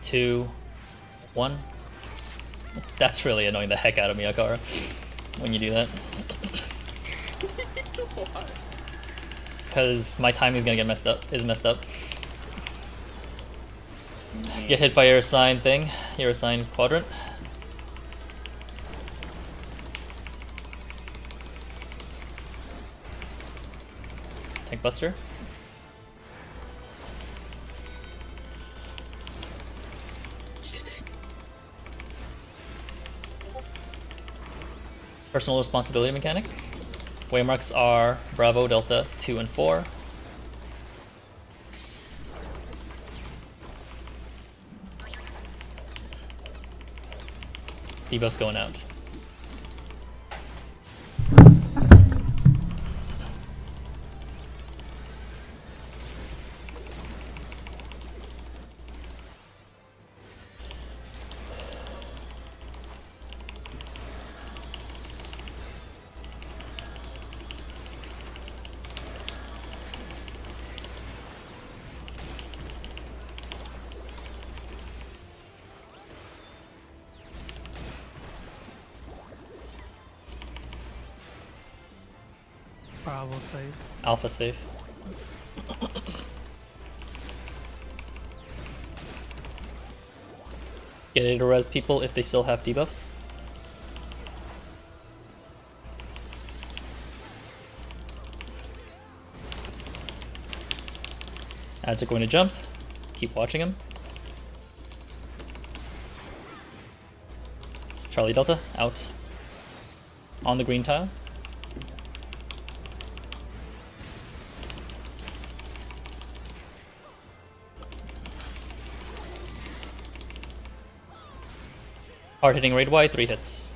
2, 1. That's really annoying the heck out of me, Akara, when you do that. Because my timing is gonna get messed up. Get hit by your assigned thing, your assigned quadrant. Tank Buster. Personal responsibility mechanic. Waymarks are Bravo, Delta, 2 and 4. Debuff's going out. Bravo save. Alpha save. Get it to res people if they still have debuffs. Ads are going to jump. Keep watching him. Charlie Delta, out. On the green tile. Hard hitting raid wide, 3 hits.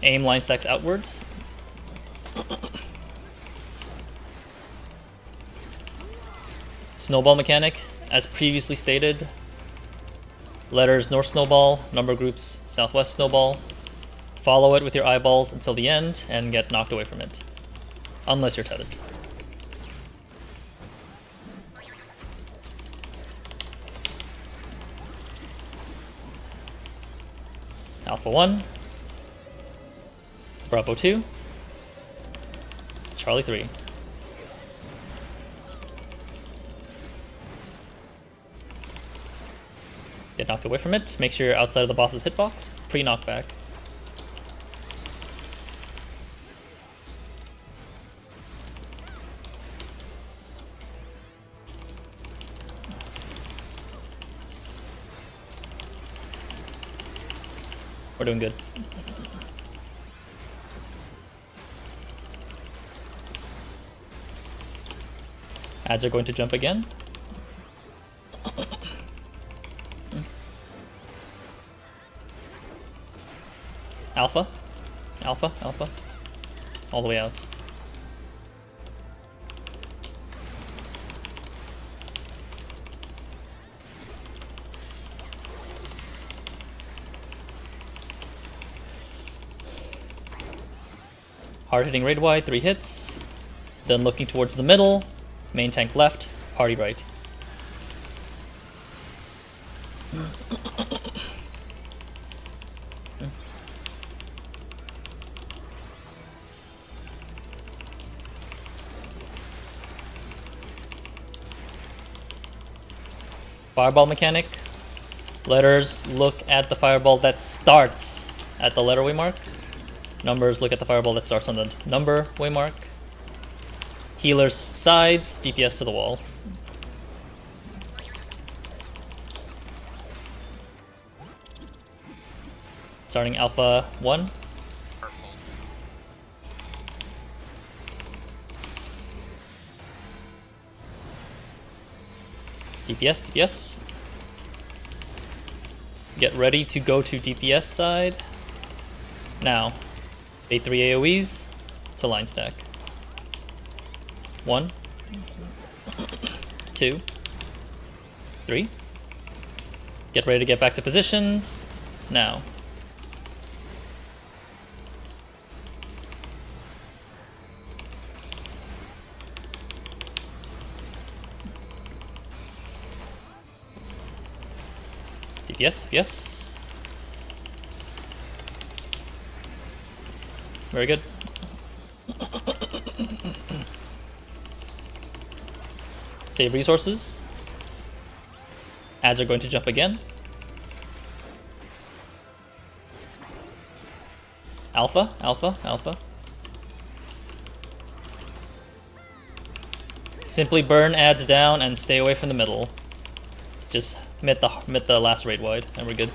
Aim line stacks outwards. Snowball mechanic, as previously stated. Letters north snowball, number groups southwest snowball. Follow it with your eyeballs until the end and get knocked away from it. Unless you're tethered. Alpha 1. Bravo 2. Charlie 3. Get knocked away from it. Make sure you're outside of the boss's hitbox. Pre-knockback. We're doing good. Ads are going to jump again. Alpha. Alpha. Alpha. All the way out. Hard hitting raid wide, 3 hits. Then looking towards the middle. Main tank left, party right. Fireball mechanic. Letters, look at the fireball that starts at the letter waymark. Numbers, look at the fireball that starts on the number waymark. Healers, sides, DPS to the wall. Starting Alpha 1. DPS, DPS. Get ready to go to DPS side. Now, A3 AoEs to line stack. 1, 2, 3. Get ready to get back to positions. Now. Yes, yes. Very good. Save resources. Ads are going to jump again. Alpha, alpha, alpha. Simply burn ads down and stay away from the middle. Just mid the last raid wide, and we're good.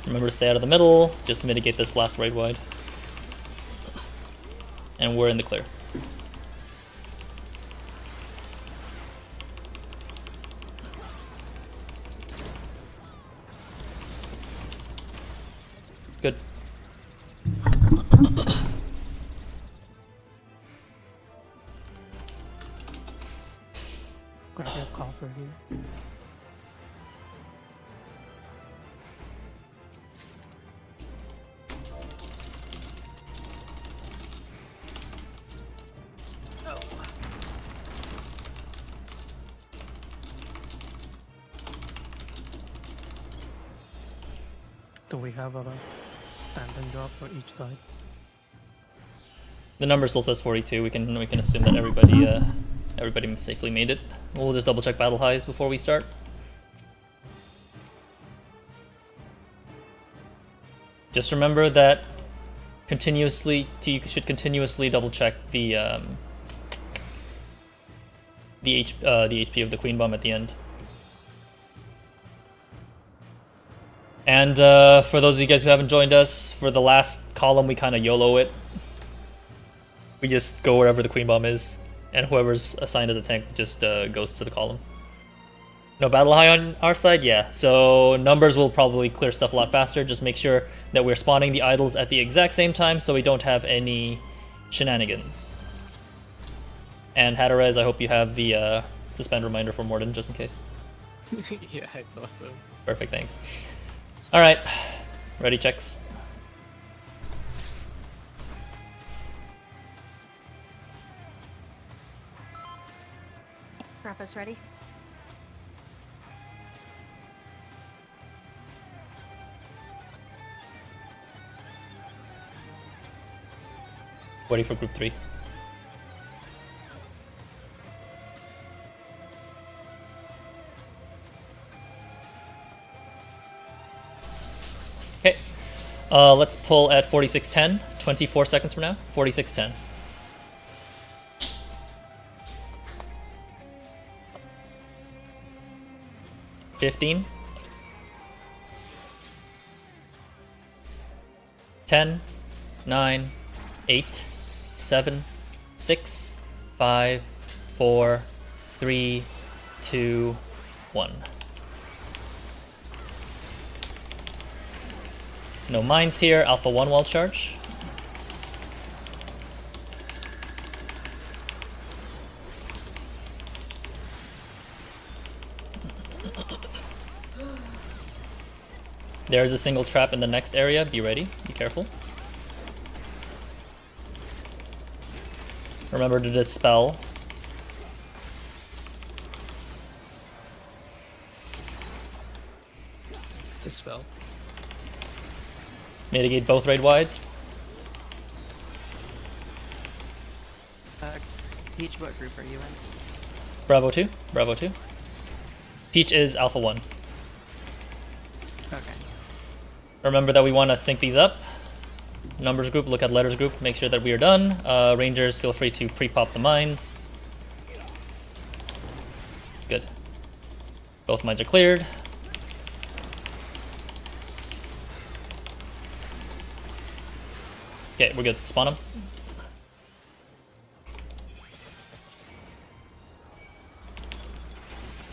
Remember to stay out of the middle, just mitigate this last raid wide. And we're in the clear. Good. Grab your coffer here. Do we have a standing drop for each side? The number still says 42. We can assume that everybody safely made it. We'll just double check battle highs before we start. Just remember that you should continuously double check the HP of the Queen Bomb at the end. And for those of you guys who haven't joined us, for the last column we kind of YOLO it. We just go wherever the Queen Bomb is, and whoever's assigned as a tank just goes to the column. No battle high on our side? Yeah, so numbers will probably clear stuff a lot faster. Just make sure that we're spawning the idols at the exact same time so we don't have any shenanigans. And Hatterez, I hope you have the suspend reminder for Morden just in case. Yeah, I told them. Perfect, thanks. Alright, ready checks. Preface ready? Waiting for group 3. Okay, let's pull at 4610, 24 seconds from now, 4610. $15, 10, 9, 8, 7, 6, 5, 4, 3, 2, 1. No mines here. Alpha 1 wall charge. There's a single trap in the next area. Be ready. Be careful. Remember to dispel. Dispel. Mitigate both raid wides. Peach, what group are you in? Bravo 2. Bravo 2. Peach is Alpha 1. Okay. Remember that we want to sync these up. Numbers group, look at letters group, make sure that we are done. Rangers, feel free to pre-pop the mines. Good. Both mines are cleared. Okay, we're good. Spawn them.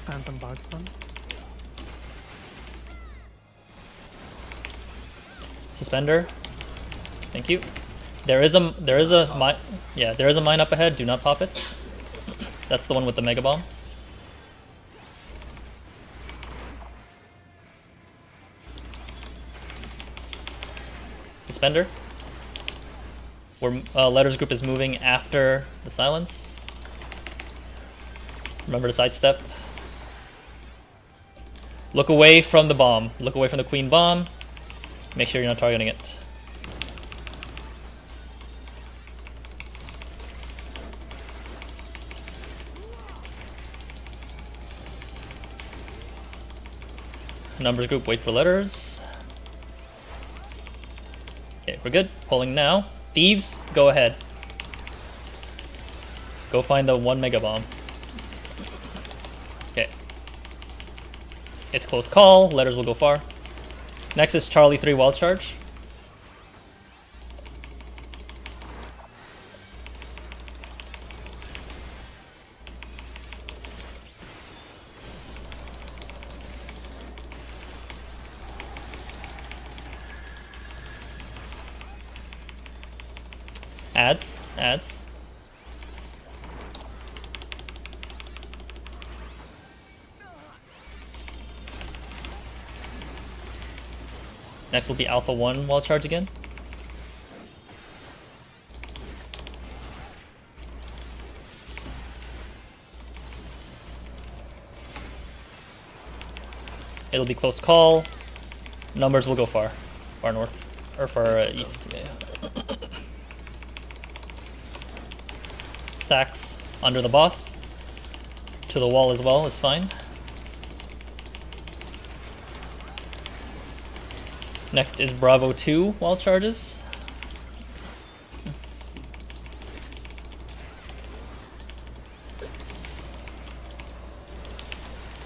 Phantom box done. Suspender. Thank you. There is a mine. Yeah, there is a mine up ahead. Do not pop it. That's the one with the mega bomb. Suspender. Letters group is moving after the silence. Remember to sidestep. Look away from the bomb. Look away from the queen bomb. Make sure you're not targeting it. Numbers group, wait for letters. Okay, we're good. Pulling now. Thieves, go ahead. Go find the 1 mega bomb. Okay. It's close call. Letters will go far. Next is Charlie 3 wall charge. Ads. Next will be Alpha 1 wall charge again. It'll be close call. Numbers will go far north, or far east. Yeah. Stacks under the boss. To the wall as well is fine. Next is Bravo 2 wall charges.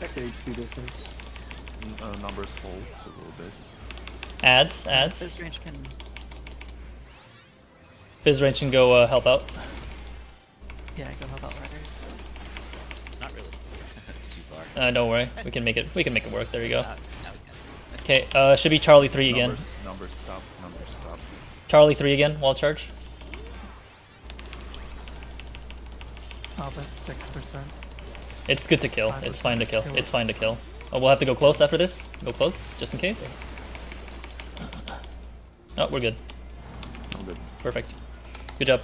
Check the HP difference. Numbers holds a little bit. Ads. Fizz can go help out. Yeah, go help out riders. Not really. It's too far. Don't worry. We can make it work. There you go. Okay, should be Charlie 3 again. Numbers stop. Charlie 3 again, wall charge. Alpha 6%. It's good to kill. It's fine to kill. It's fine to kill. Oh, we'll have to go close after this. Go close, just in case. Oh, we're good. I'm good. Perfect. Good job.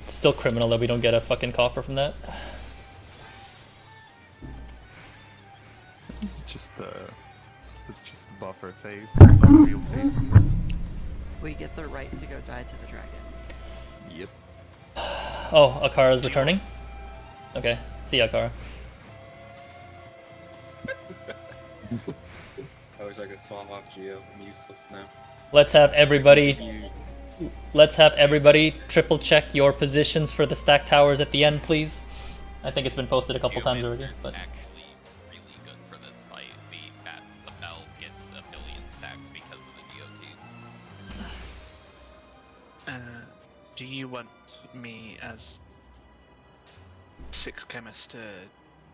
It's still criminal that we don't get a fucking copper from that. This is just the buffer phase, not real phase. We get the right to go die to the dragon. Yep. Oh, Akara's returning? Okay, see ya, Akara. I wish I could swap off Geo. I'm useless now. Let's have everybody triple check your positions for the stack towers at the end, please. I think it's been posted a couple times already, but Actually, really good for this fight. The bell gets a billion stacks because of the DOT. Do you want me as 6 chemists to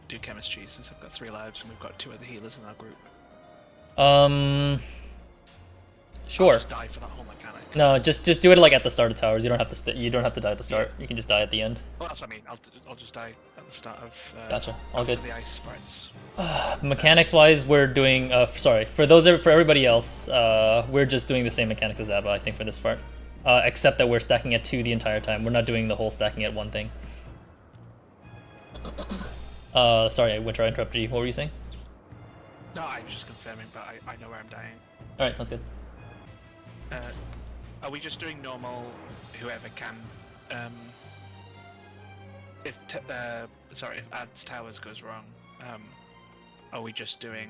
do chemistry, since I've got 3 lives and we've got 2 other healers in our group? Sure. I'll just die for that whole mechanic. No, just do it like at the start of towers. You don't have to you don't have to die at the start. You can just die at the end. Well, that's what I mean. I'll just die at the start of. Gotcha. All after good. the ice sprites. Mechanics wise, we're doing. Sorry, for everybody else, we're just doing the same mechanics as Abba, I think, for this part. Except that we're stacking at 2 the entire time. We're not doing the whole stacking at 1 thing. Sorry, Winter, I interrupted you. What were you saying? No, I was just confirming, but I know where I'm dying. Alright, sounds good. Are we just doing normal, whoever can? If Ad's towers goes wrong, are we just doing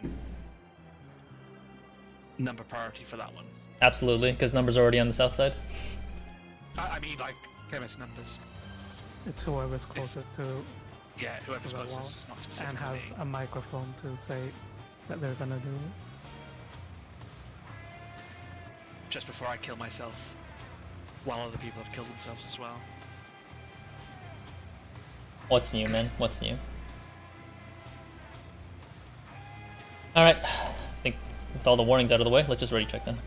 number priority for that one? Absolutely, because numbers are already on the south side. I mean, like, chemist numbers. It's whoever's closest to Yeah, whoever's the wall closest, not specifically. and has a microphone to say that they're gonna do it. Just before I kill myself, while other people have killed themselves as well. What's new, man? What's new? Alright, I think with all the warnings out of the way, let's just ready check then.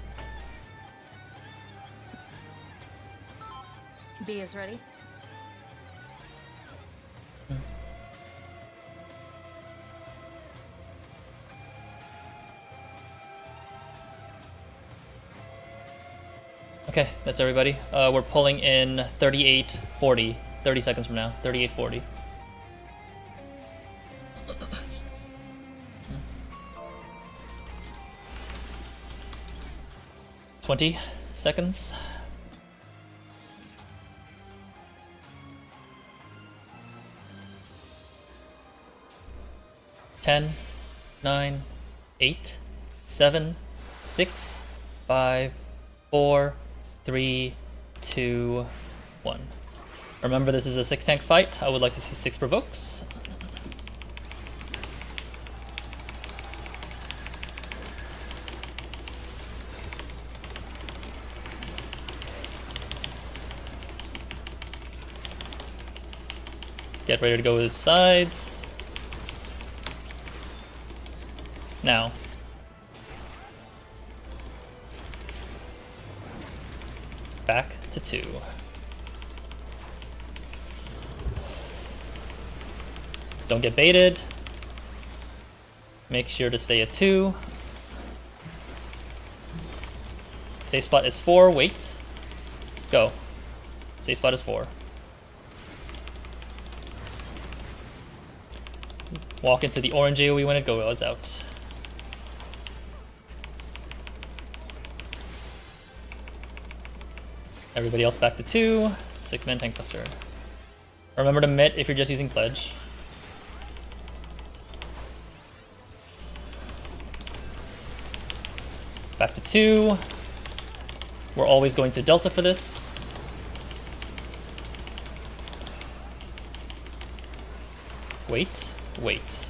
B is ready. Okay, that's everybody. We're pulling in 38:40. 30 seconds from now. 38:40. $20 seconds. 10, 9, 8, 7, 6, 5, 4, 3, 2, 1. Remember, this is a 6-tank fight. I would like to see 6 provokes. Get ready to go with his sides. Now. Back to 2. Don't get baited. Make sure to stay at 2. Safe spot is 4. Wait. Go. Safe spot is 4. Walk into the orange AoE when it goes out. Everybody else back to 2. 6-man tank buster. Remember to mitt if you're just using pledge. Back to 2. We're always going to Delta for this. Wait. Wait.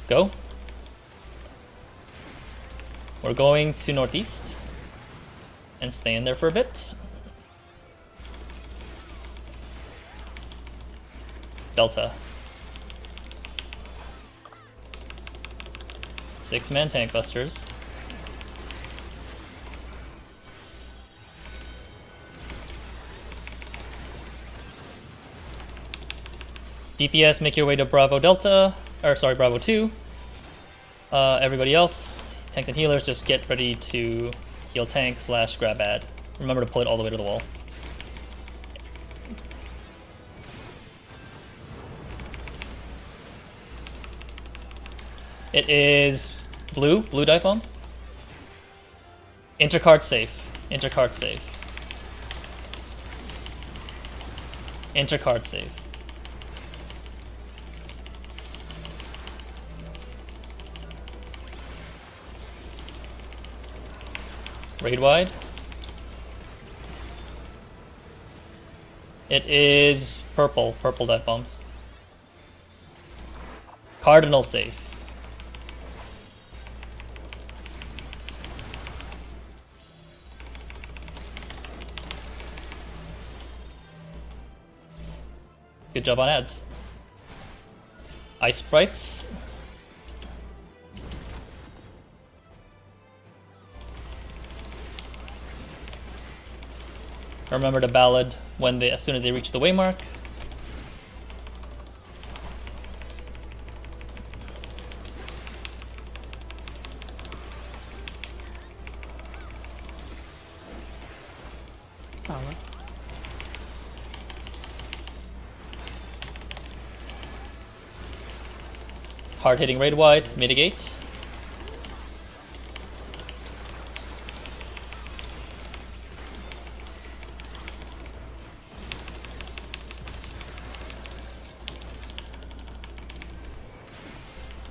Go. We're going to northeast and stay in there for a bit. Delta. 6-man tank busters. DPS, make your way to Bravo Delta, or sorry, Bravo 2. Everybody else, tanks and healers, just get ready to heal tank / grab ad. Remember to pull it all the way to the wall. It is blue dive bombs. Intercard safe. Intercard safe. Intercard safe. Raid wide. It is purple dive bombs. Cardinal safe. Good job on ads. Ice sprites. Remember to ballad as soon as they reach the waymark. Power. Hard hitting raid wide, mitigate.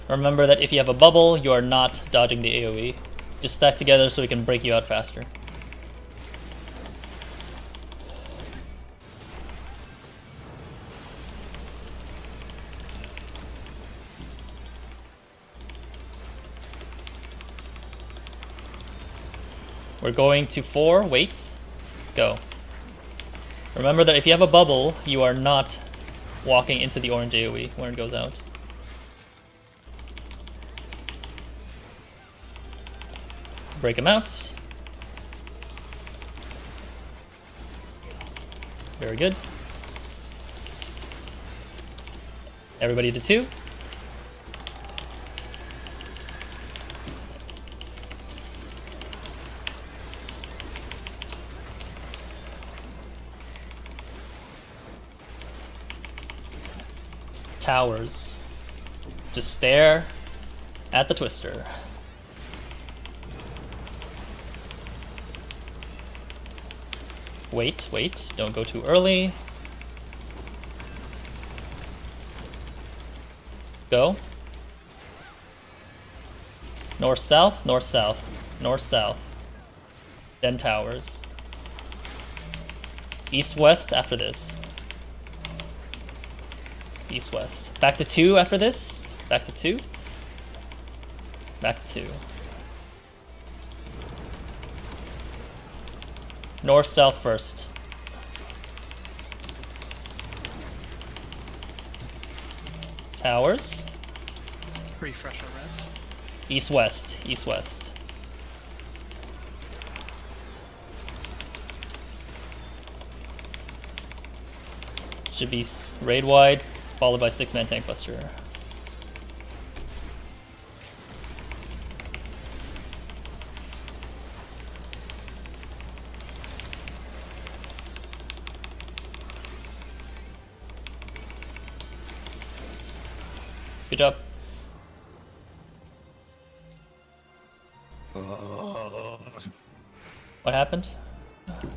Remember that if you have a bubble, you are not dodging the AoE. Just stack together so we can break you out faster. We're going to 4, wait, go. Remember that if you have a bubble, you are not walking into the orange AoE when it goes out. Break him out. Very good. Everybody to 2. Towers. Just stare at the twister. Wait, wait, don't go too early. Go. North, south, north, south, north, south. Then towers. East, west after this. East, west. Back to 2 after this. Back to 2. Back to 2. North, south first. Towers. Refresh on res. East, west. East, west. Should be raid wide, followed by 6-man tank buster. Good job. What happened?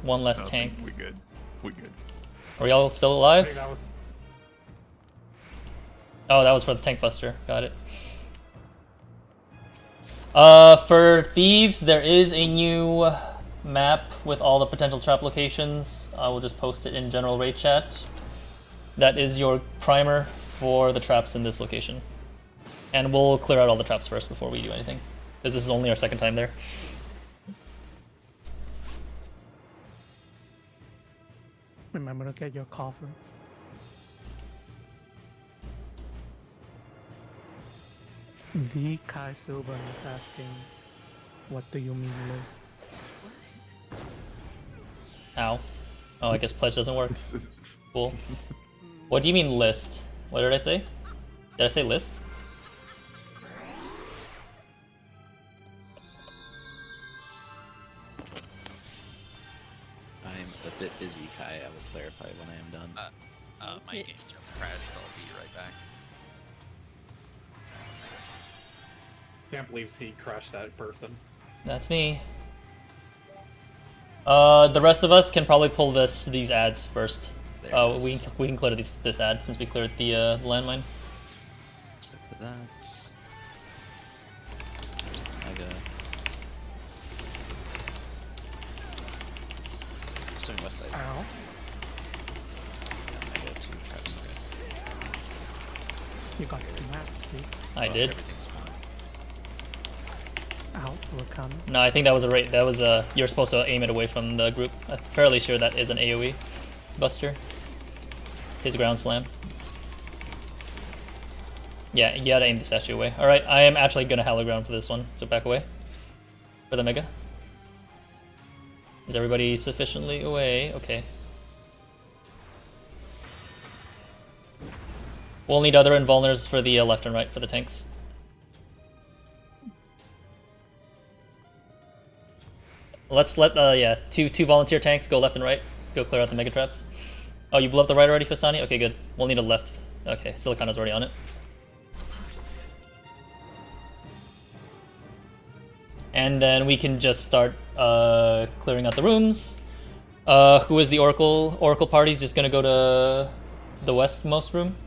One less tank. We good. We good. Are we all still alive? I think that was Oh, that was for the tank buster. Got it. For thieves, there is a new map with all the potential trap locations. I will just post it in general raid chat. That is your primer for the traps in this location. And we'll clear out all the traps first before we do anything, because this is only our second time there. remember to get your coffee. V Kai Silva is asking, what do you mean, Liz? Ow. Oh, I guess pledge doesn't work. Cool. What do you mean list? What did I say? Did I say list? I'm a bit busy, Kai. I will clarify when I am done. My game just crashed. I'll be right back. Can't believe C crushed that person. That's me. The rest of us can probably pull these ads first. We can clear this ad since we cleared the landmine. Except for that. There's the mega. Swing west side. Ow. Yeah, mega 2 traps. You got smacked, see? I did. Everything's fine. Ow, still coming. No, I think that was a rate. That was a. You're supposed to aim it away from the group. I'm fairly sure that is an AOE buster. His ground slam. Yeah, you gotta aim the statue away. All right, I am actually gonna Hallowed Ground for this one. So back away for the mega. Is everybody sufficiently away? Okay. We'll need other invulners for the left and right for the tanks. Let's let yeah, two volunteer tanks go left and right. Go clear out the mega traps. Oh, you blew up the right already, Fasani? Okay, good. We'll need a left. Okay, Silicana's already on it. And then we can just start clearing out the rooms. Who is the Oracle? Oracle party's just gonna go to the westmost room.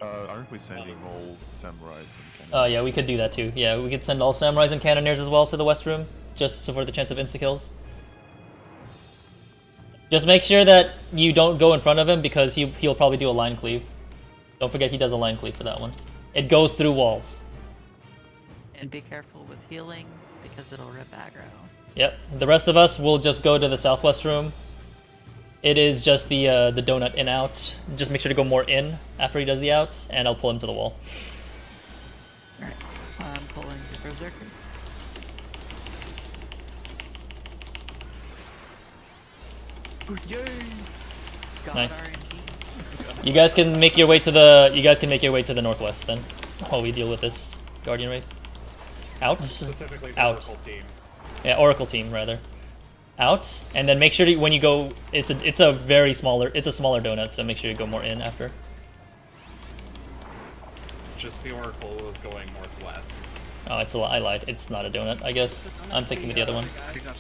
Aren't we sending all samurais and cannoneers? Yeah, we could do that too. Yeah, we could send all samurais and cannoneers as well to the west room, just so for the chance of insta-kills. Just make sure that you don't go in front of him because he'll probably do a line cleave. Don't forget he does a line cleave for that one. It goes through walls. And be careful with healing because it'll rip aggro. Yep. The rest of us will just go to the southwest room. It is just the donut in out. Just make sure to go more in after he does the out, and I'll pull him to the wall. Alright, I'm pulling the Berserker. Nice. You guys can make your way to the northwest then, while we deal with this Guardian Wraith. Out. Specifically the out. Oracle team. Yeah, Oracle team rather. Out, and then make sure to, when you go, it's a smaller donut, so make sure you go more in after. Just the Oracle is going northwest. Oh, I lied. It's not a donut. I guess I'm thinking of the other one.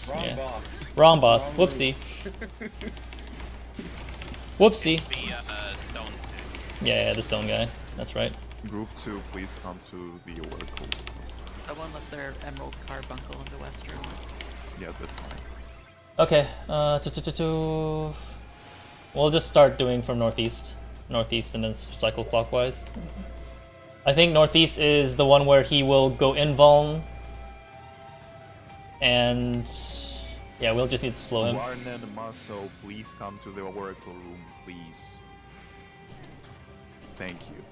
Wrong Yeah. boss. Wrong boss. Whoopsie. Whoopsie. The stone. Yeah, the stone guy. That's right. Group 2, please come to the Oracle. Someone left their emerald carbuncle in the west room. Yeah, that's fine. Okay. We'll just start doing from northeast, and then cycle clockwise. I think northeast is the one where he will go invuln, and yeah, we'll just need to slow him. Warren and Maso, please come to the Oracle room, please. Thank you.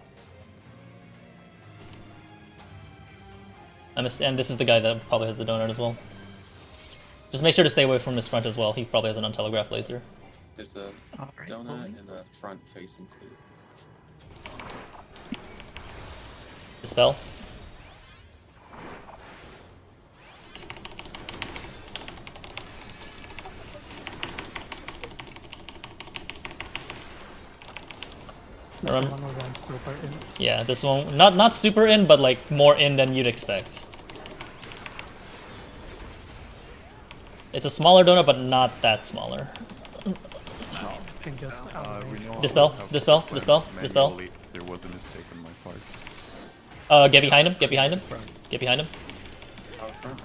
And this is the guy that probably has the donut as well. Just make sure to stay away from his front as well. He probably has an untelegraphed laser. There's a donut and a front facing too. Dispel. This one was on super in. Yeah, this one not super in, but like more in than you'd expect. It's a smaller donut, but not that smaller. Dispel. Manually, there was a mistake on my part. Get behind him. Get behind him. Get behind him. Out front.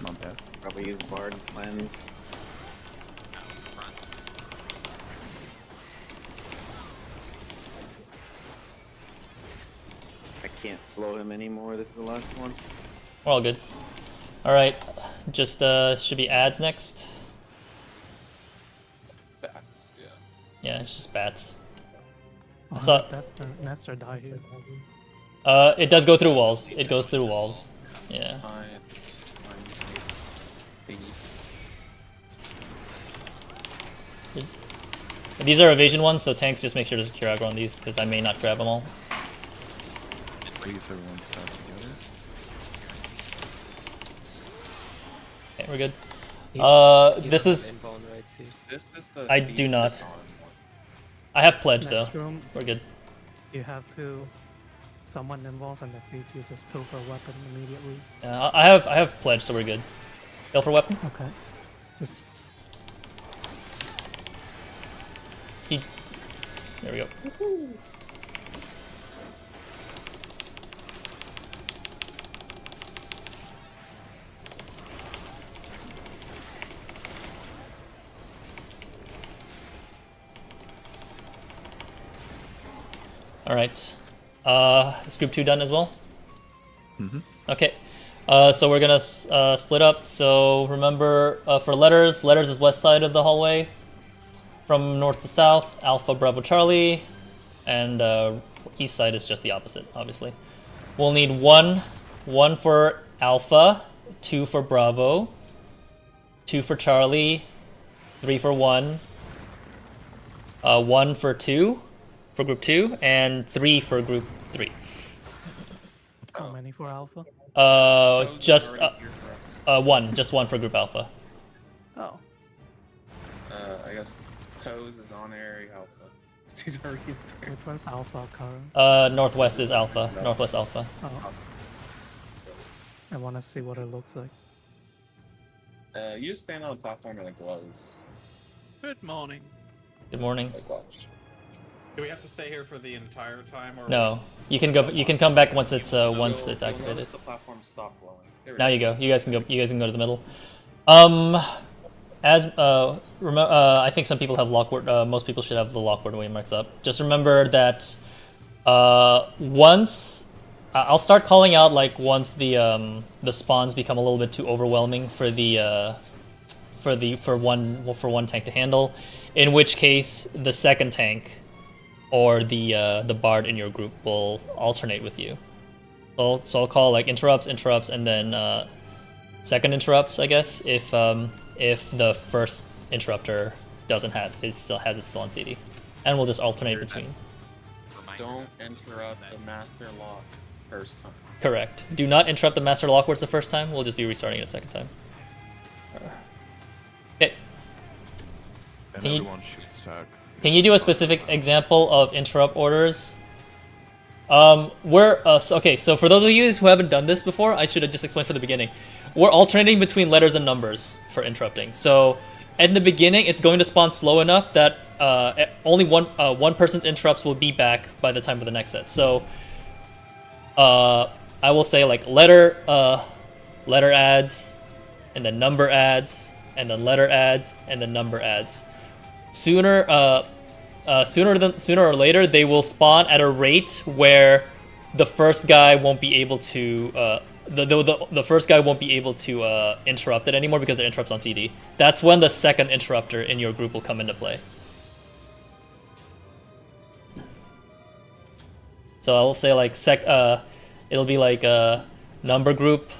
Not bad. Probably use Bard Lens. I can't slow him anymore. This is the last one. We're all good. All right, just should be ads next. Bats, yeah. Yeah, it's just bats. Oh, I saw. Nestor died here. It does go through walls. It goes through walls. Yeah. These are evasion ones, so tanks just make sure to secure aggro on these, because I may not grab them all. Please, everyone start together. Okay, we're good. This is... the I do not. I have pledge though. Next room, We're good. you have to someone involves and the thief uses pilfer weapon immediately. Yeah, I have pledge, so we're good. Kill for weapon. Okay. Just There we go. All right. Is group 2 done as well? Mm-hmm. Okay. So we're gonna split up. So remember, for letters is west side of the hallway. From north to south, Alpha, Bravo, Charlie, and east side is just the opposite, obviously. we'll need one for Alpha, 2 for Bravo, 2 for Charlie, 3 for 1, 1 for 2 for group 2, and 3 for group 3. How many for Alpha? Just one for group Alpha. Oh. I guess Toes is on area Alpha. He's already there. Which one's Alpha current? Northwest is Alpha. Northwest Alpha. Oh. I want to see what it looks like. You just stand on the platform and it glows. Good morning. Good morning. Like watch. Do we have to stay here for the entire time, or No, you can go. You can come back once it's activated. The platform stop glowing. Now you go. You guys can go. You guys can go to the middle. I think some people have Lockward. Most people should have the Lockward waymarks up. Just remember that once I'll start calling out like once the spawns become a little bit too overwhelming for one tank to handle, in which case the second tank or the bard in your group will alternate with you. So I'll call like interrupts, and then second interrupts, I guess, if the first interrupter doesn't have it, still on CD, and we'll just alternate between. Don't interrupt the master lock first time. Correct. Do not interrupt the master lockwards the first time. We'll just be restarting it a second time. Okay. And everyone shoots tag. Can you do a specific example of interrupt orders? Okay, so for those of you who haven't done this before, I should have just explained from the beginning. We're alternating between letters and numbers for interrupting. So in the beginning, it's going to spawn slow enough that only one person's interrupts will be back by the time of the next set. So I will say like letter adds, and then number adds, and then letter adds, and then number adds. Sooner or later, they will spawn at a rate where the first guy won't be able to interrupt it anymore because it interrupts on CD. That's when the second interrupter in your group will come into play. So I'll say like it'll be like number group,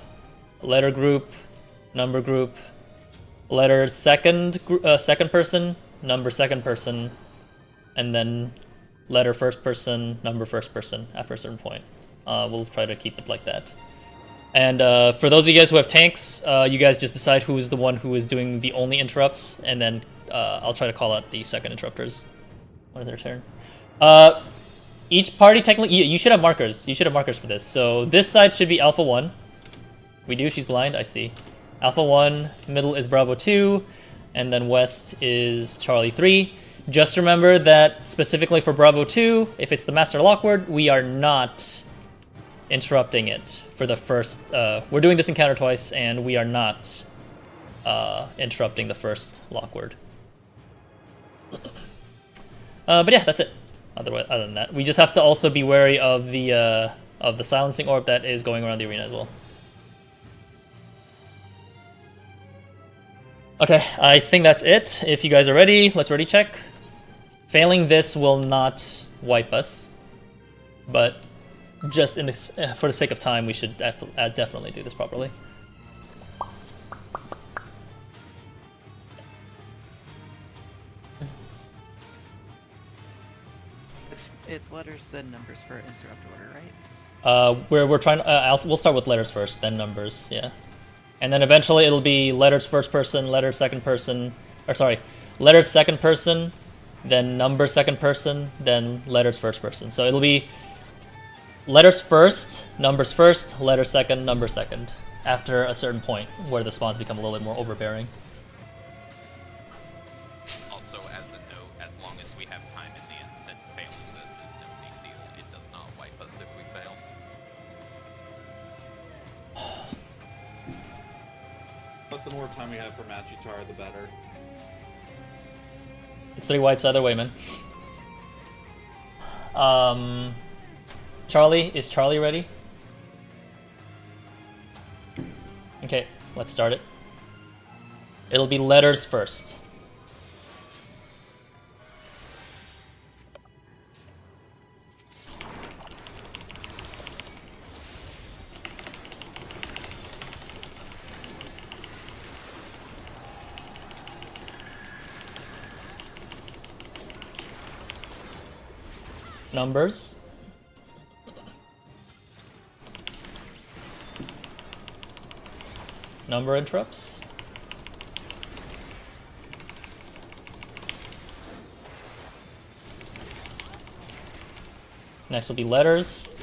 letter group, number group, letter second person, number second person, and then letter first person, number first person after a certain point. We'll try to keep it like that. And for those of you guys who have tanks, you guys just decide who is the one who is doing the only interrupts, and then I'll try to call out the second interrupters when it's their turn. Each party technically, you should have markers. You should have markers for this. So this side should be Alpha 1. We do, she's blind, I see. Alpha 1, middle is Bravo 2, and then west is Charlie 3. Just remember that specifically for Bravo 2, if it's the Master Lockward, we are not interrupting it for the first... we're doing this encounter twice, and we are not interrupting the first Lockward. But yeah, that's it. Other than that, we just have to also be wary of the silencing orb that is going around the arena as well. Okay, I think that's it. If you guys are ready, let's ready check. Failing this will not wipe us, but just for the sake of time, we should definitely do this properly. It's letters then numbers for interrupt order, right? We're trying. We'll start with letters first, then numbers. Yeah, and then eventually it'll be letters first person, letters second person, or sorry, letters second person, then number second person, then letters first person. So it'll be letters first, numbers first, letters second, number second. After a certain point where the spawns become a little bit more overbearing. Also, as a note, as long as we have time in the instance, failing this is no big deal. It does not wipe us if we fail. But the more time we have for Magitaur, the better. It's 3 wipes either way, man. Charlie, is Charlie ready? Okay, let's start it. It'll be letters first. Numbers. Number interrupts. Next will be letters.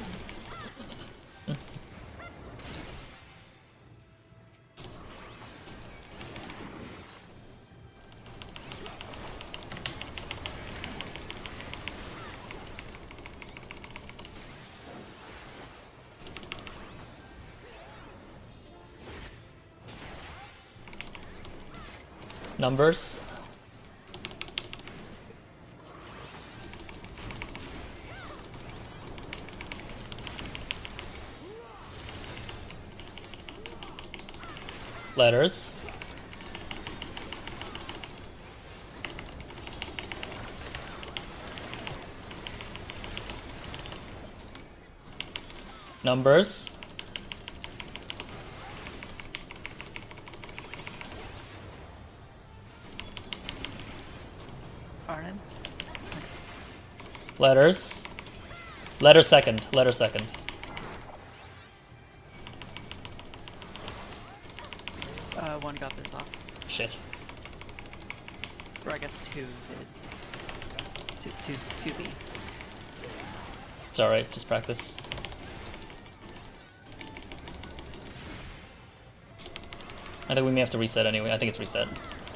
Numbers. Letters. Numbers. Arnon? Letters. Letter second. Letter second. One got theirs off. Shit. Or I guess two did. Two B. It's alright, just practice. I think we may have to reset anyway. I think it's reset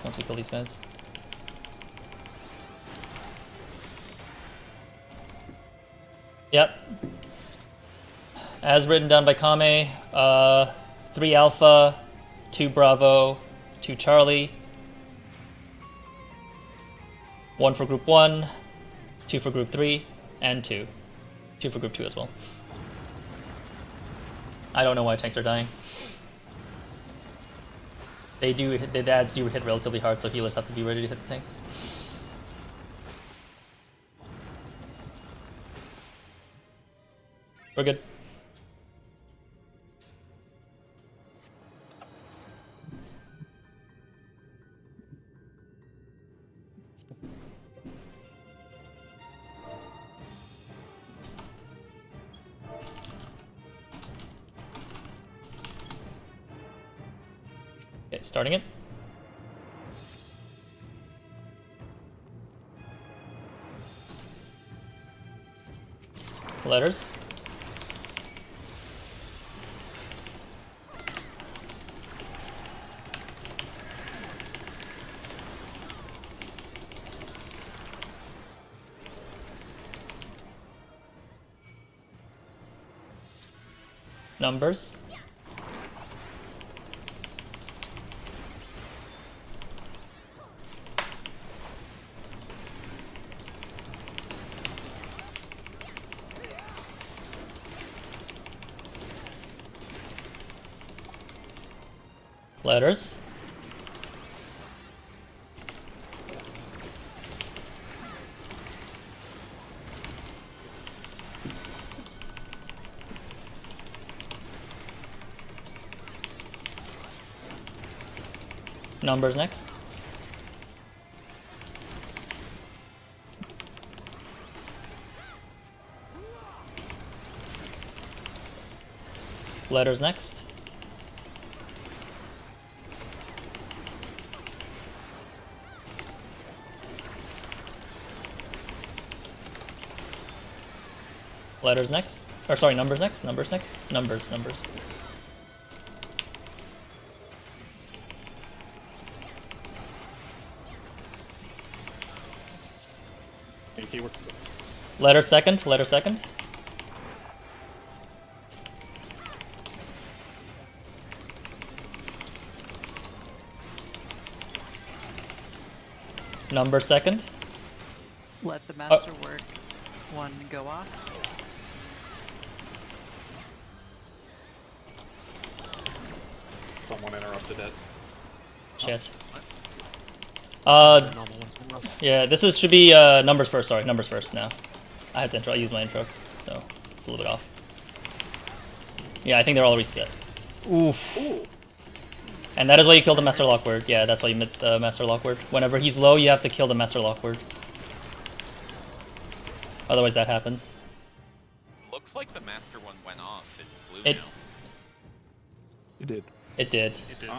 once we kill these guys. Yep. As written down by Kame, 3 Alpha, 2 Bravo, 2 Charlie, 1 for Group 1, 2 for Group 3, and 2. 2 for Group 2 as well. I don't know why tanks are dying. They add 0 hit relatively hard, so healers have to be ready to hit the tanks. We're good. Okay, starting it. Letters. Numbers. Letters. Numbers next. Letters next. Letters next. Or sorry, numbers next. Numbers next. Numbers. Letter second. Number second. Let the master work. One go off. Someone interrupted it. Shit. Yeah, this should be numbers first. Sorry, numbers first now. I had to intro. I used my intros, so it's a little bit off. Yeah, I think they're all reset. Oof. Ooh. And that is why you kill the Master Lockward. Yeah, that's why you met the Master Lockward. Whenever he's low, you have to kill the Master Lockward. Otherwise that happens. Looks like the master one went off. It's blue It- now. It did. It did. It did.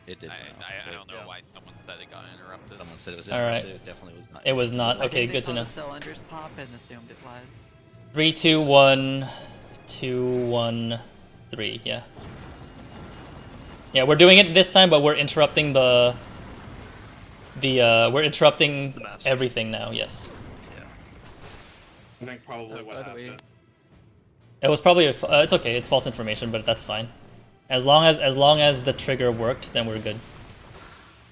It did. I don't know why someone said it got interrupted. Someone said it was Alright. interrupted. It definitely was not. It was not. I Okay, think they good to saw know. the cylinders pop and assumed it was. 3, 2, 1, 2, 1, 3. Yeah. Yeah, we're doing it this time, but we're interrupting we're interrupting everything now. Yes. I think probably what by the way, happened. It was probably it's okay. It's false information, but that's fine. As long as the trigger worked, then we're good.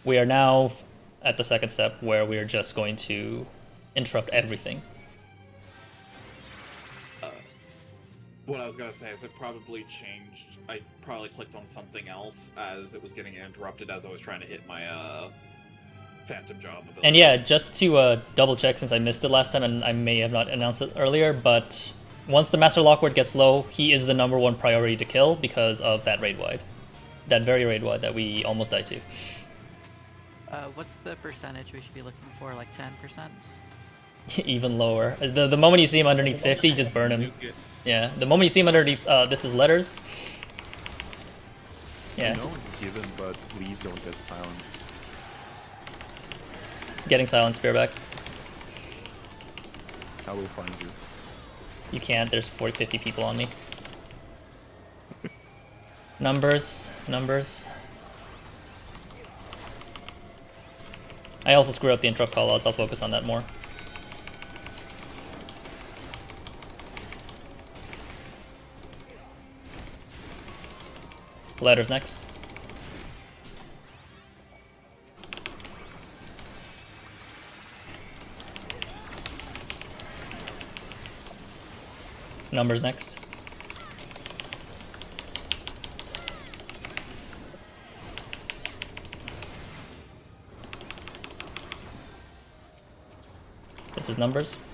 We are now at the second step where we are just going to interrupt everything. What I was gonna say is it probably changed. I probably clicked on something else as it was getting interrupted as I was trying to hit my phantom job ability. And yeah, just to double check since I missed it last time and I may have not announced it earlier, but once the Master Lockward gets low, he is the #1 priority to kill because of that raid wide. That very raid wide that we almost died to. What's the percentage we should be looking for? Like 10%? Even lower. The moment you see him underneath 50, just burn him. Yeah, the moment you see him underneath, this is letters. Yeah. I know it's given, but please don't get silenced. Getting silent spear back. I will find you. You can't, there's 50 people on me. Numbers. I also screw up the interrupt callouts, I'll focus on that more. Letters next. Numbers next. This is numbers.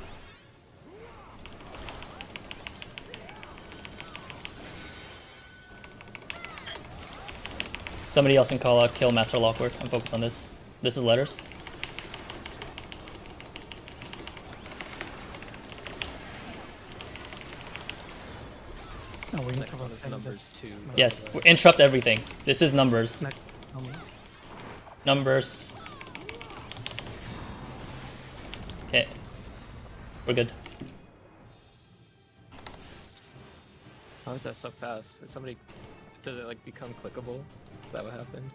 Somebody else can call out kill Master Lockward. I'm focused on this. This is letters. Oh, we need next to one is end numbers this. 2. Yes, interrupt everything. This is numbers. Next numbers. Numbers. Okay. We're good. How is that so fast? Did it like become clickable? Is that what happened?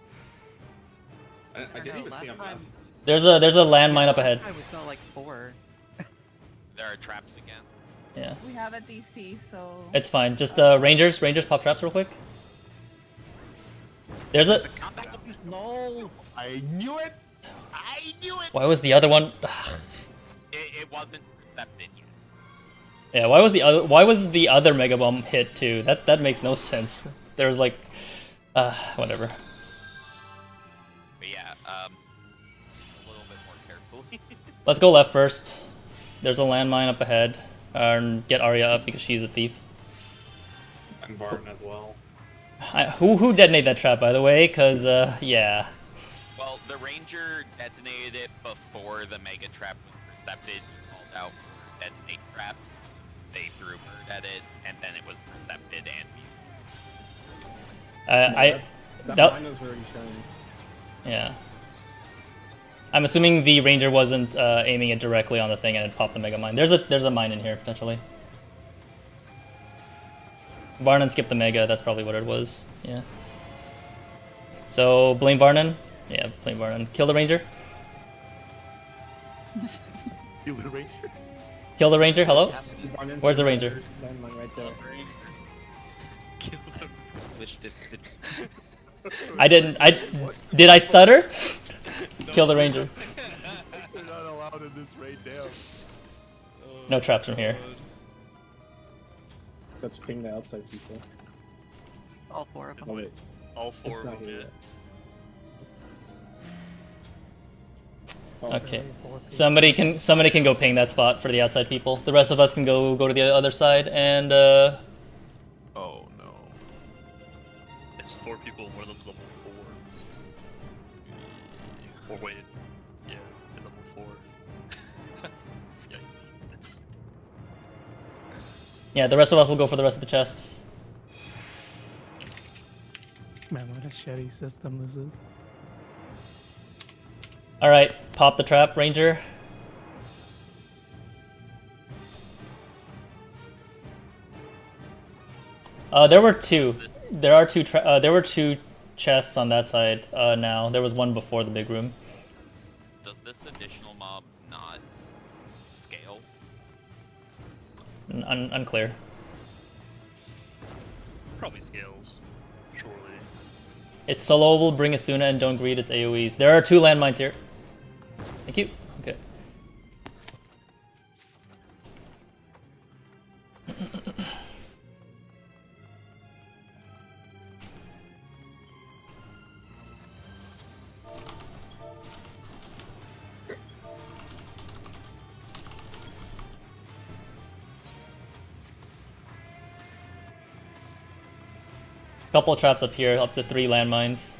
I didn't even see him last. There's a landmine up ahead. We saw like 4. There are traps again. Yeah. We have a DC, so. It's fine. Just Rangers pop traps real quick. There's a. No, I knew it. I knew it. Why was the other one? It wasn't recepted yet. Yeah. Why was the other Mega Bomb hit too? That makes no sense. There was like, whatever. But yeah, a little bit more carefully. Let's go left first. There's a landmine up ahead. And get Arya up because she's a thief. And Varden as well. Who detonated that trap, by the way? Cause yeah. Well, the ranger detonated it before the mega trap was percepted. He called out for detonate traps. They threw bird at it, and then it was percepted and that mine was already showing. Yeah. I'm assuming the ranger wasn't aiming it directly on the thing and it popped the mega mine. There's a mine in here potentially. Varnan skipped the mega. That's probably what it was. Yeah. So blame Varnan. Yeah, blame Varnan. Kill the ranger. Kill the ranger. Kill the ranger. Hello. Where's the ranger? Landmine right there. Kill them. Did I stutter? Kill the ranger. They're not allowed in this raid now. No traps from here. Let's ping the outside people. All 4 of them. Oh, wait. All 4 It's of not them, here yeah. yet. Okay. Somebody can go ping that spot for the outside people. The rest of us can go to the other side and Oh no. It's 4 people, one of them's level 4. Or wait, yeah, level 4. Yikes. Yeah, the rest of us will go for the rest of the chests. Man, what a shitty system this is. Alright, pop the trap, Ranger. There were two. There were two chests on that side now. There was one before the big room. Does this additional mob not scale? Unclear. Probably scales. Surely. It's soloable, bring Asuna, and don't greed its AoEs. There are 2 landmines here. Thank you. Okay. Couple traps up here, up to 3 landmines.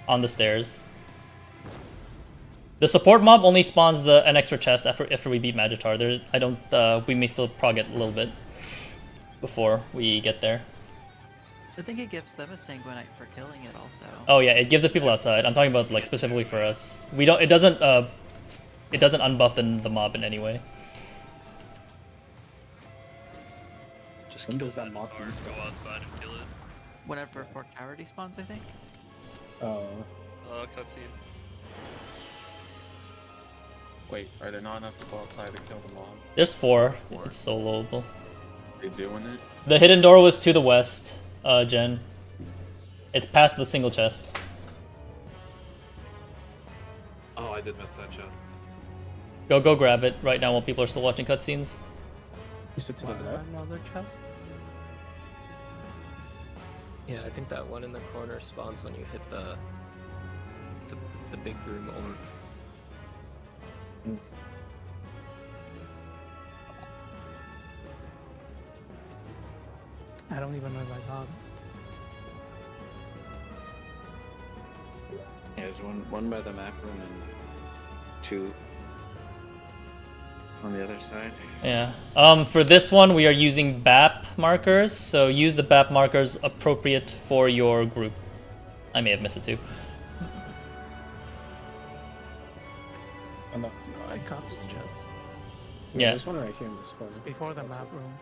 On the stairs. The support mob only spawns an extra chest after we beat Magitaur. We may still prog it a little bit before we get there. I think it gives them a sanguinite for killing it also. Oh yeah, it gives the people outside. I'm talking about like specifically for us. It doesn't unbuff the mob in any way. Just When kill does that mock Magitaur, despawn? go outside and kill it. Whenever Fort Tower despawns, I think. Oh. Cutscene. Wait, are there not enough to go outside to kill the mob? There's 4. It's soloable. Are you doing it? The hidden door was to the west, Jen. It's past the single chest. Oh, I did miss that chest. Go grab it right now while people are still watching cutscenes. You said to the left? Another chest? Yeah, I think that one in the corner spawns when you hit the big room orb. I don't even know if I got it. Yeah, there's one by the map room and 2 on the other side. Yeah. For this one, we are using BAP markers, so use the BAP markers appropriate for your group. I may have missed it too. Oh, no. No, I got this chest. Yeah. There's one right here in this corner. It's before the map room.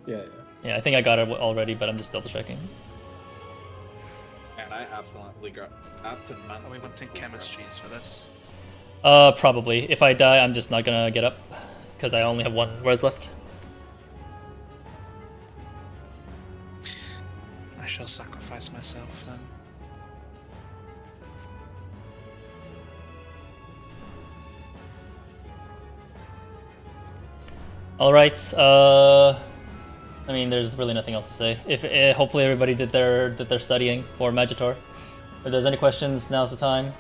Yeah. Yeah, I think I got it already, but I'm just double checking. And I absolutely got Are we wanting chemistries for this? Probably. If I die, I'm just not gonna get up, because I only have 1 res left. I shall sacrifice myself then. Alright, I mean, there's really nothing else to say. If hopefully everybody did their studying for Magitaur. If there's any questions, now's the time.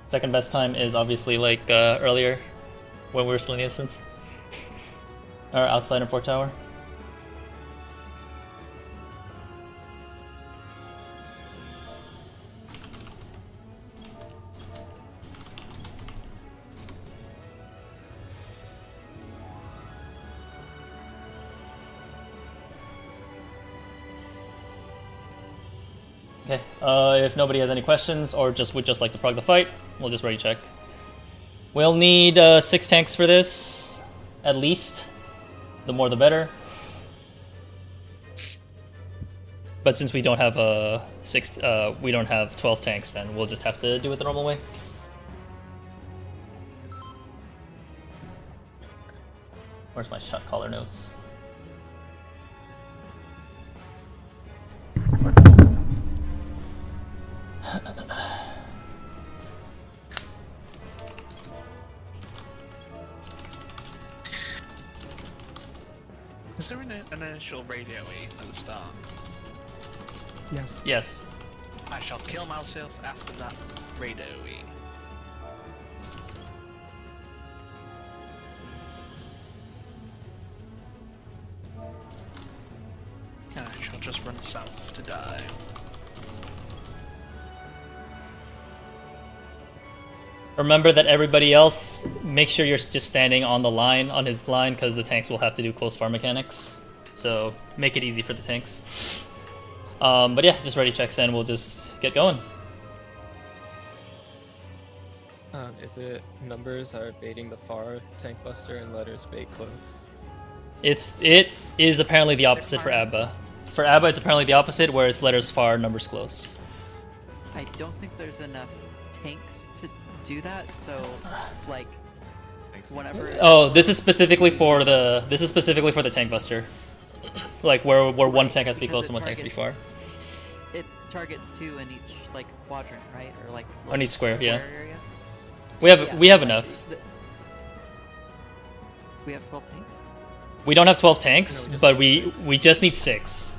Second best time is obviously like earlier, when we were still in the instance. Or outside of Fort Tower. Okay, if nobody has any questions or would just like to prog the fight, we'll just ready check. We'll need 6 tanks for this, at least. The more the better. But since we don't have we don't have 12 tanks, then we'll just have to do it the normal way. Where's my Shotcaller notes? Is there an initial radio E at the start? Yes. Yes. I shall kill myself after that radio E. And I shall just run south to die. Remember that everybody else, make sure you're just standing on the line, on his line, because the tanks will have to do close fire mechanics. So make it easy for the tanks. But yeah, just ready checks and we'll just get going. Is it numbers are baiting the far tank buster and letters bait close? It is apparently the opposite for ABBA. For ABBA, it's apparently the opposite, where it's letters far, numbers close. I don't think there's enough tanks to do that, so like whenever. Oh, this is specifically for the tank buster. Like where one tank has to be close and one tank has to be far. It targets 2 in each like quadrant, right? Or like On each square, yeah. area. We have enough. We have 12 tanks. We don't have 12 tanks, but we just need 6.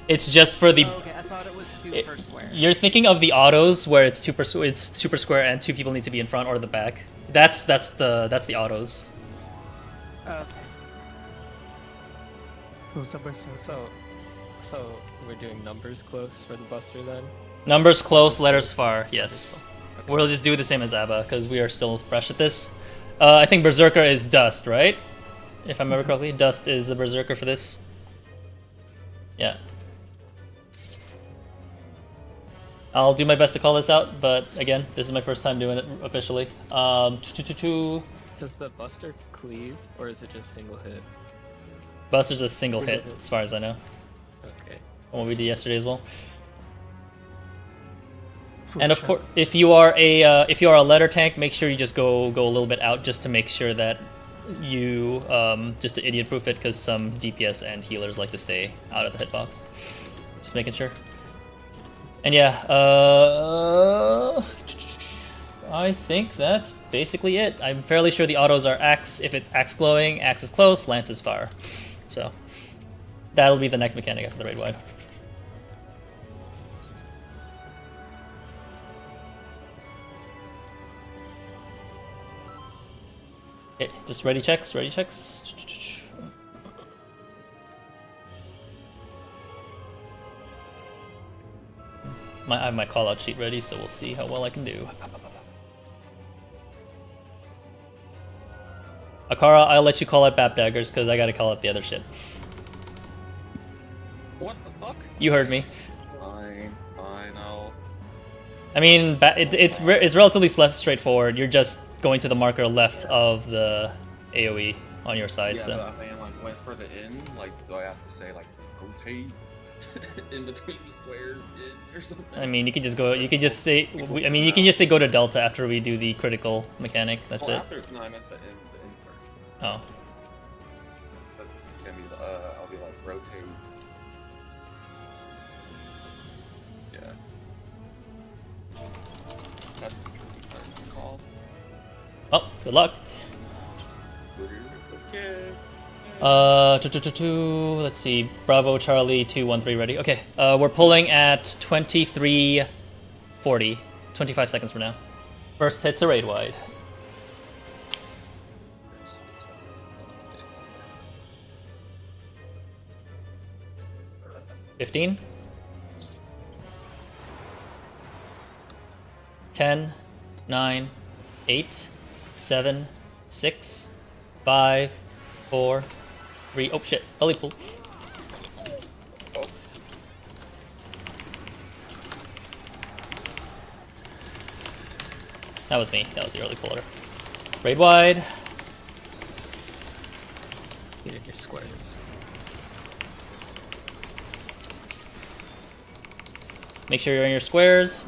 It's just for the. Oh, okay, I thought it was 2 per square. You're thinking of the autos where it's super square and 2 people need to be in front or the back. That's the autos. Okay. Who's the berserker? So we're doing numbers close for the buster then? Numbers close, letters far. Yes. Okay. We'll just do the same as ABBA because we are still fresh at this. I think Berserker is Dust, right? If I remember correctly, Dust is the Berserker for this. Yeah. I'll do my best to call this out, but again, this is my first time doing it officially. Does the buster cleave, or is it just single hit? Buster's a single hit, as far as I know. Okay. What we did yesterday as well. And of course, if you are a letter tank, make sure you just go a little bit out just to make sure that you just to idiot proof it, because some DPS and healers like to stay out of the hitbox. Just making sure. And yeah, I think that's basically it. I'm fairly sure the autos are axe. If it's axe glowing, axe is close, lance is far. So that'll be the next mechanic after the raid wide. Okay, just ready checks, ready checks. I have my call out sheet ready, so we'll see how well I can do. Akara, I'll let you call out Bap Daggers because I gotta call out the other shit. What the fuck? You heard me. Fine, I'll... I mean, it's relatively straightforward. You're just going to the marker left of the AoE on your side. Yeah, so. but I mean, like, went further in, like, do I have to say, like, rotate in between the squares or something? I mean, you could just go, you could just say, I mean, you can just say go to Delta after we do the critical mechanic. That's it. After it's not, I meant the end part. Oh. That's gonna be, I'll be like, rotate. Yeah. That's the tricky part to call. Oh, good luck. Okay. Let's see. Bravo, Charlie, 213 ready. Okay, we're pulling at 23:40. 25 seconds from now. First hit's a raid wide. $15. 10, 9, 8, 7, 6, 5, 4, 3. Oh shit! Belly pull. That was me. That was the early puller. Raid wide. Get in your squares. Make sure you're in your squares.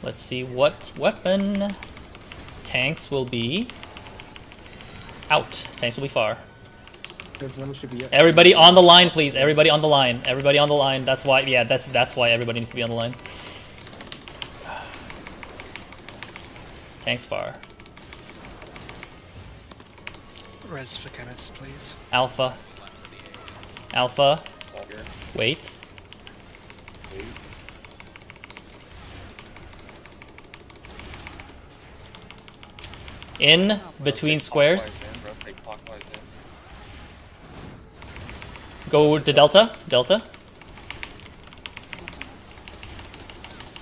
Let's see what weapon. Tanks will be out. Tanks will be far. Everybody on the line, please. Everybody on the line. Everybody on the line. That's why. Yeah, that's why everybody needs to be on the line. Tanks far. Res for chemist, please. Alpha. Alpha. Wait. In between squares. Go to Delta. Delta.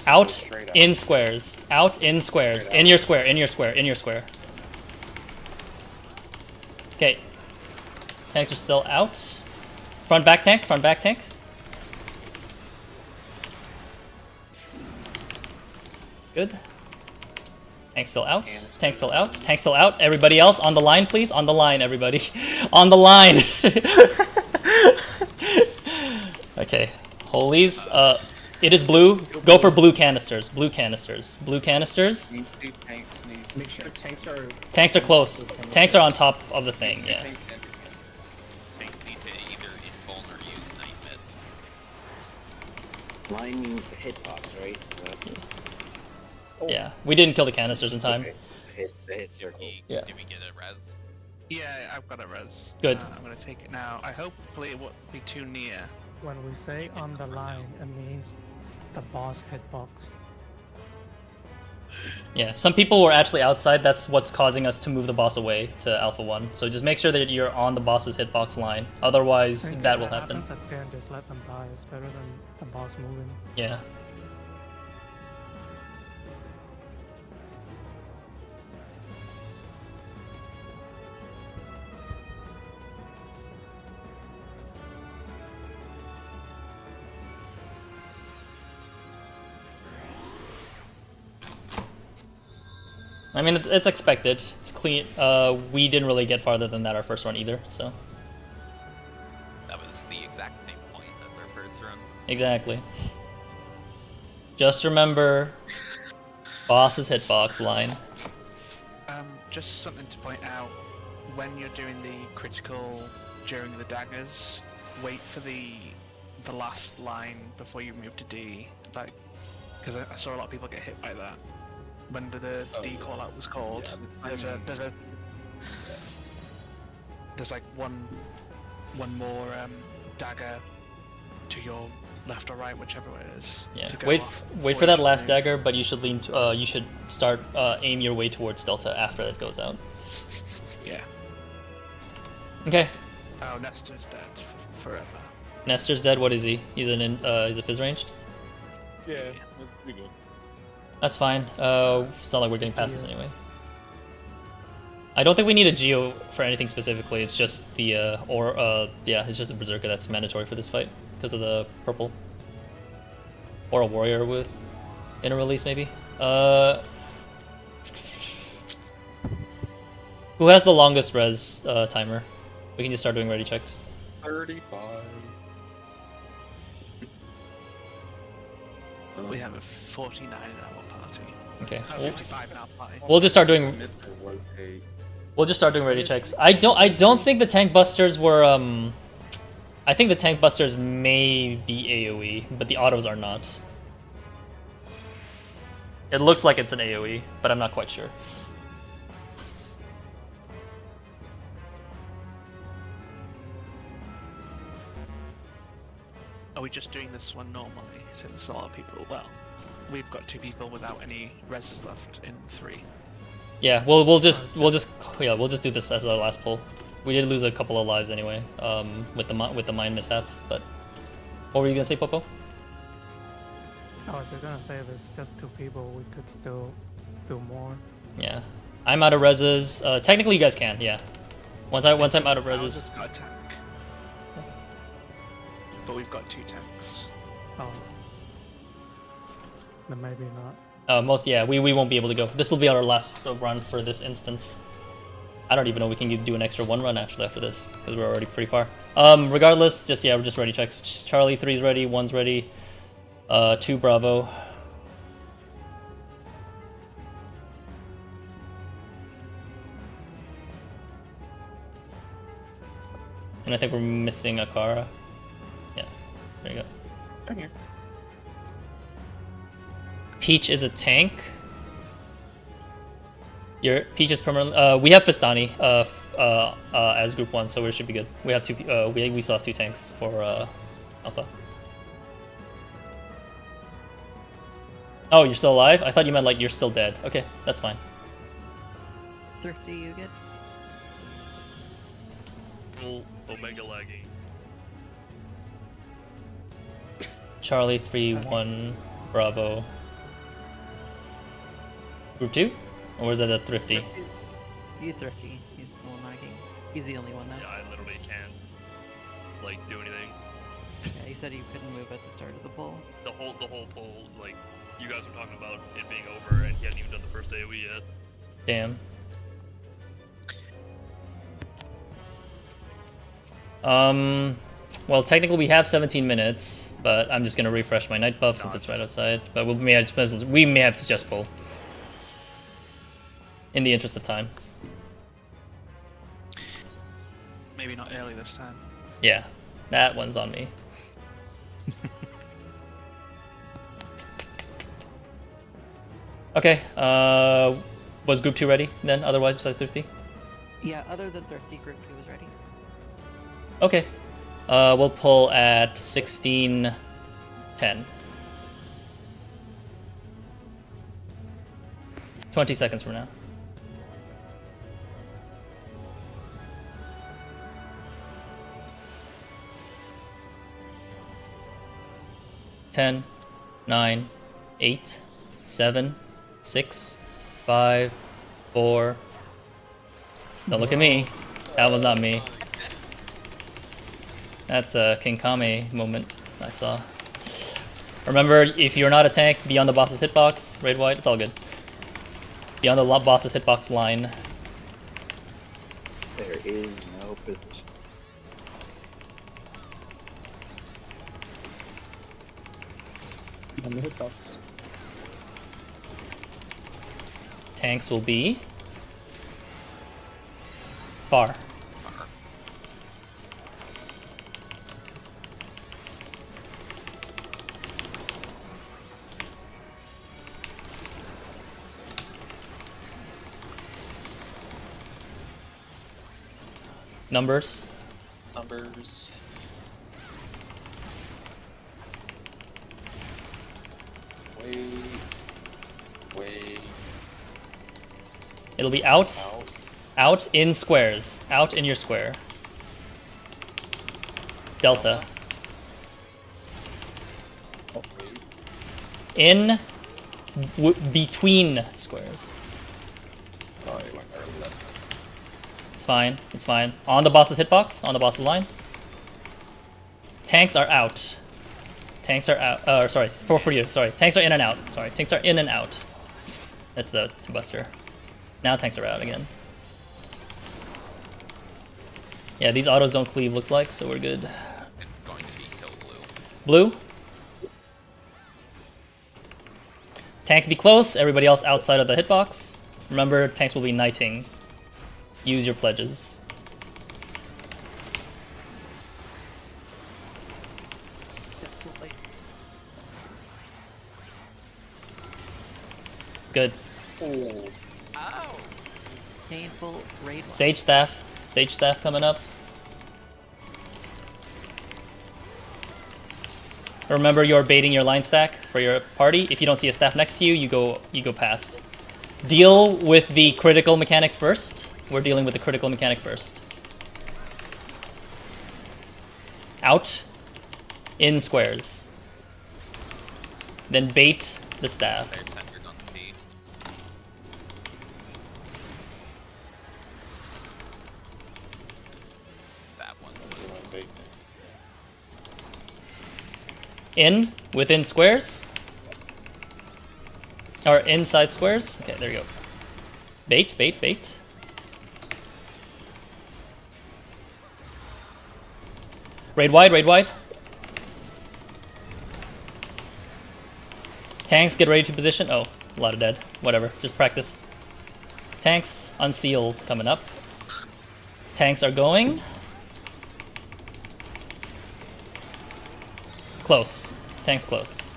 Out in squares. Out in squares. In your square. In your square. In your square. Okay. Tanks are still out. Front back tank. Front back tank. Good. Tank still out. Tank still out. Tank still out. Everybody else on the line, please. On the line, everybody. On the line. Okay. Holies. It is blue. Go for blue canisters. Blue canisters. Blue canisters. Make sure Tanks are close. Tanks are on top of the thing. Yeah. Tanks need to either invuln or use Night Mid. Line means the hitbox, right? Yeah. We didn't kill the canisters in time. The hit circle. Yeah. Did we get a res? Yeah, I've got a res. Good. I'm gonna take it now. I hopefully it won't be too near. When we say on the line, it means the boss hitbox. Yeah, some people were actually outside. That's what's causing us to move the boss away to Alpha 1. So just make sure that you're on the boss's hitbox line. Otherwise, I think that if will happen. happens at the end, just let them die. It's better than the boss moving. Yeah. I mean, it's expected. It's clean. We didn't really get farther than that our first run either, so. That was the exact same point as our first run. Exactly. Just remember, boss's hitbox line. Just something to point out. When you're doing the critical during the daggers, wait for the last line before you move to D. Like, because I saw a lot of people get hit by that. When the D call out was called, there's like one more dagger to your left or right, whichever way it is. Yeah. to go Wait off for that last dagger, but you should lean. You should start aim your way towards Delta after that goes out. Yeah. Okay. Oh, Nestor's dead forever. Nestor's dead. What is he? He's he's a fizz ranged. Yeah, that's pretty good. That's fine. It's not like we're getting past this anyway. I don't think we need a Geo for anything specifically. It's just the yeah, it's just the Berserker that's mandatory for this fight because of the purple. Or a warrior with inner release maybe. Who has the longest res timer? We can just start doing ready checks. 35. We have a 49 in our party. Okay. Oh, 55 in our party. We'll just start doing. We'll just start doing ready checks. I don't think the tank busters were I think the tank busters may be AoE, but the autos are not. It looks like it's an AoE, but I'm not quite sure. Are we just doing this one normally? Since a lot of people, well, we've got 2 people without any reses left in 3. Yeah, we'll just do this as our last pull. We did lose a couple of lives anyway, with the mine mishaps. But what were you gonna say, Popo? I was just gonna say, if it's just 2 people, we could still do more. Yeah, I'm out of reses. Technically, you guys can. Yeah, once I'm out of reses. Got a tank. But we've got 2 tanks. Oh. Then maybe not. Yeah, we won't be able to go. This will be our last run for this instance. I don't even know we can do an extra 1 run actually after this because we're already pretty far. Regardless, we're just ready checks. Charlie 3's ready, 1's ready, 2 Bravo. And I think we're missing Akara. Yeah, there you go. I'm here. Peach is a tank. Your Peach is permanent. We have Fistani as group 1, so we should be good. We have 2. We still have 2 tanks for Alpha. Oh, you're still alive? I thought you meant like you're still dead. Okay, that's fine. Thrifty, you get? Full Omega laggy. Charlie 3, 1, Bravo. Group 2? Or was that a Thrifty? You Thrifty. He's the one lagging. He's the only one now. Yeah, I literally can't like do anything. Yeah, he said he couldn't move at the start of the poll. The whole poll, like you guys were talking about it being over, and he hadn't even done the first AOE yet. Damn. Well, technically we have 17 minutes, but I'm just gonna refresh my night buff since it's right outside. But we may have to just pull. In the interest of time. Maybe not early this time. Yeah, that one's on me. Okay, was Group 2 ready then, otherwise besides Thrifty? Yeah, other than Thrifty, Group 2 was ready. Okay, we'll pull at 16:10. 20 seconds from now. Ten, 9, 8, 7, 6, 5, 4. Don't look at me. That was not me. That's a King Kame moment I saw. Remember, if you're not a tank, be on the boss's hitbox. Raid wide, it's all good. Be on the boss's hitbox line. There is no position. On the hitbox. Tanks will be far. Numbers. Wait. It'll be out in squares. Out in your square. Delta. In between squares. It's fine. It's fine. On the boss's hitbox. On the boss's line. Tanks are out. Tanks are out. Sorry. For you. Sorry. Tanks are in and out. Sorry. Tanks are in and out. That's the buster. Now tanks are out again. Yeah, these autos don't cleave, looks like, so we're good. It's going to be kill blue. Blue. Tanks be close, everybody else outside of the hitbox. Remember, tanks will be knighting. Use your pledges. That's so late. Good. Oh. Ow. Painful raid. Sage staff. Sage staff coming up. Remember, you're baiting your line stack for your party. If you don't see a staff next to you, you go past. Deal with the critical mechanic first. We're dealing with the critical mechanic first. Out. In squares. Then bait the staff. They're centered on C. That one. In, within squares. Or inside squares. Okay, there you go. Bait, bait, bait. Raid wide, raid wide. Tanks, get ready to position. Oh, a lot of dead. Whatever, just practice. Tanks, unsealed, coming up. Tanks are going. Close. Tanks close.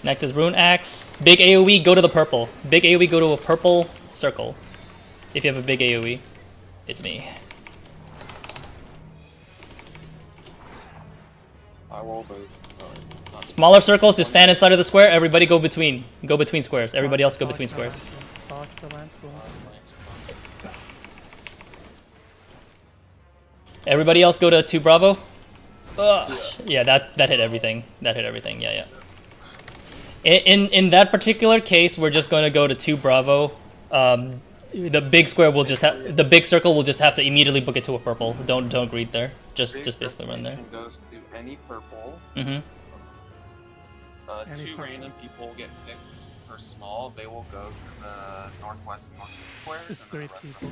Next is Rune Axe. Big AoE, go to the purple. Big AoE, go to a purple circle. If you have a big AoE, it's me. I will be. Smaller circles, just stand inside of the square. Everybody go between. Go between squares. Everybody else go between squares. Everybody else go to 2 Bravo. Ugh. Yeah, that hit everything. That hit everything. Yeah, yeah. In that particular case, we're just going to go to 2 Bravo. The big square will just have the big circle will just have to immediately book it to a purple. Don't greed there. Just basically run there. Goes to any purple. Mm-hmm. Two random people get picked for small. They will go to the northwest and northeast squares. It's 3 people.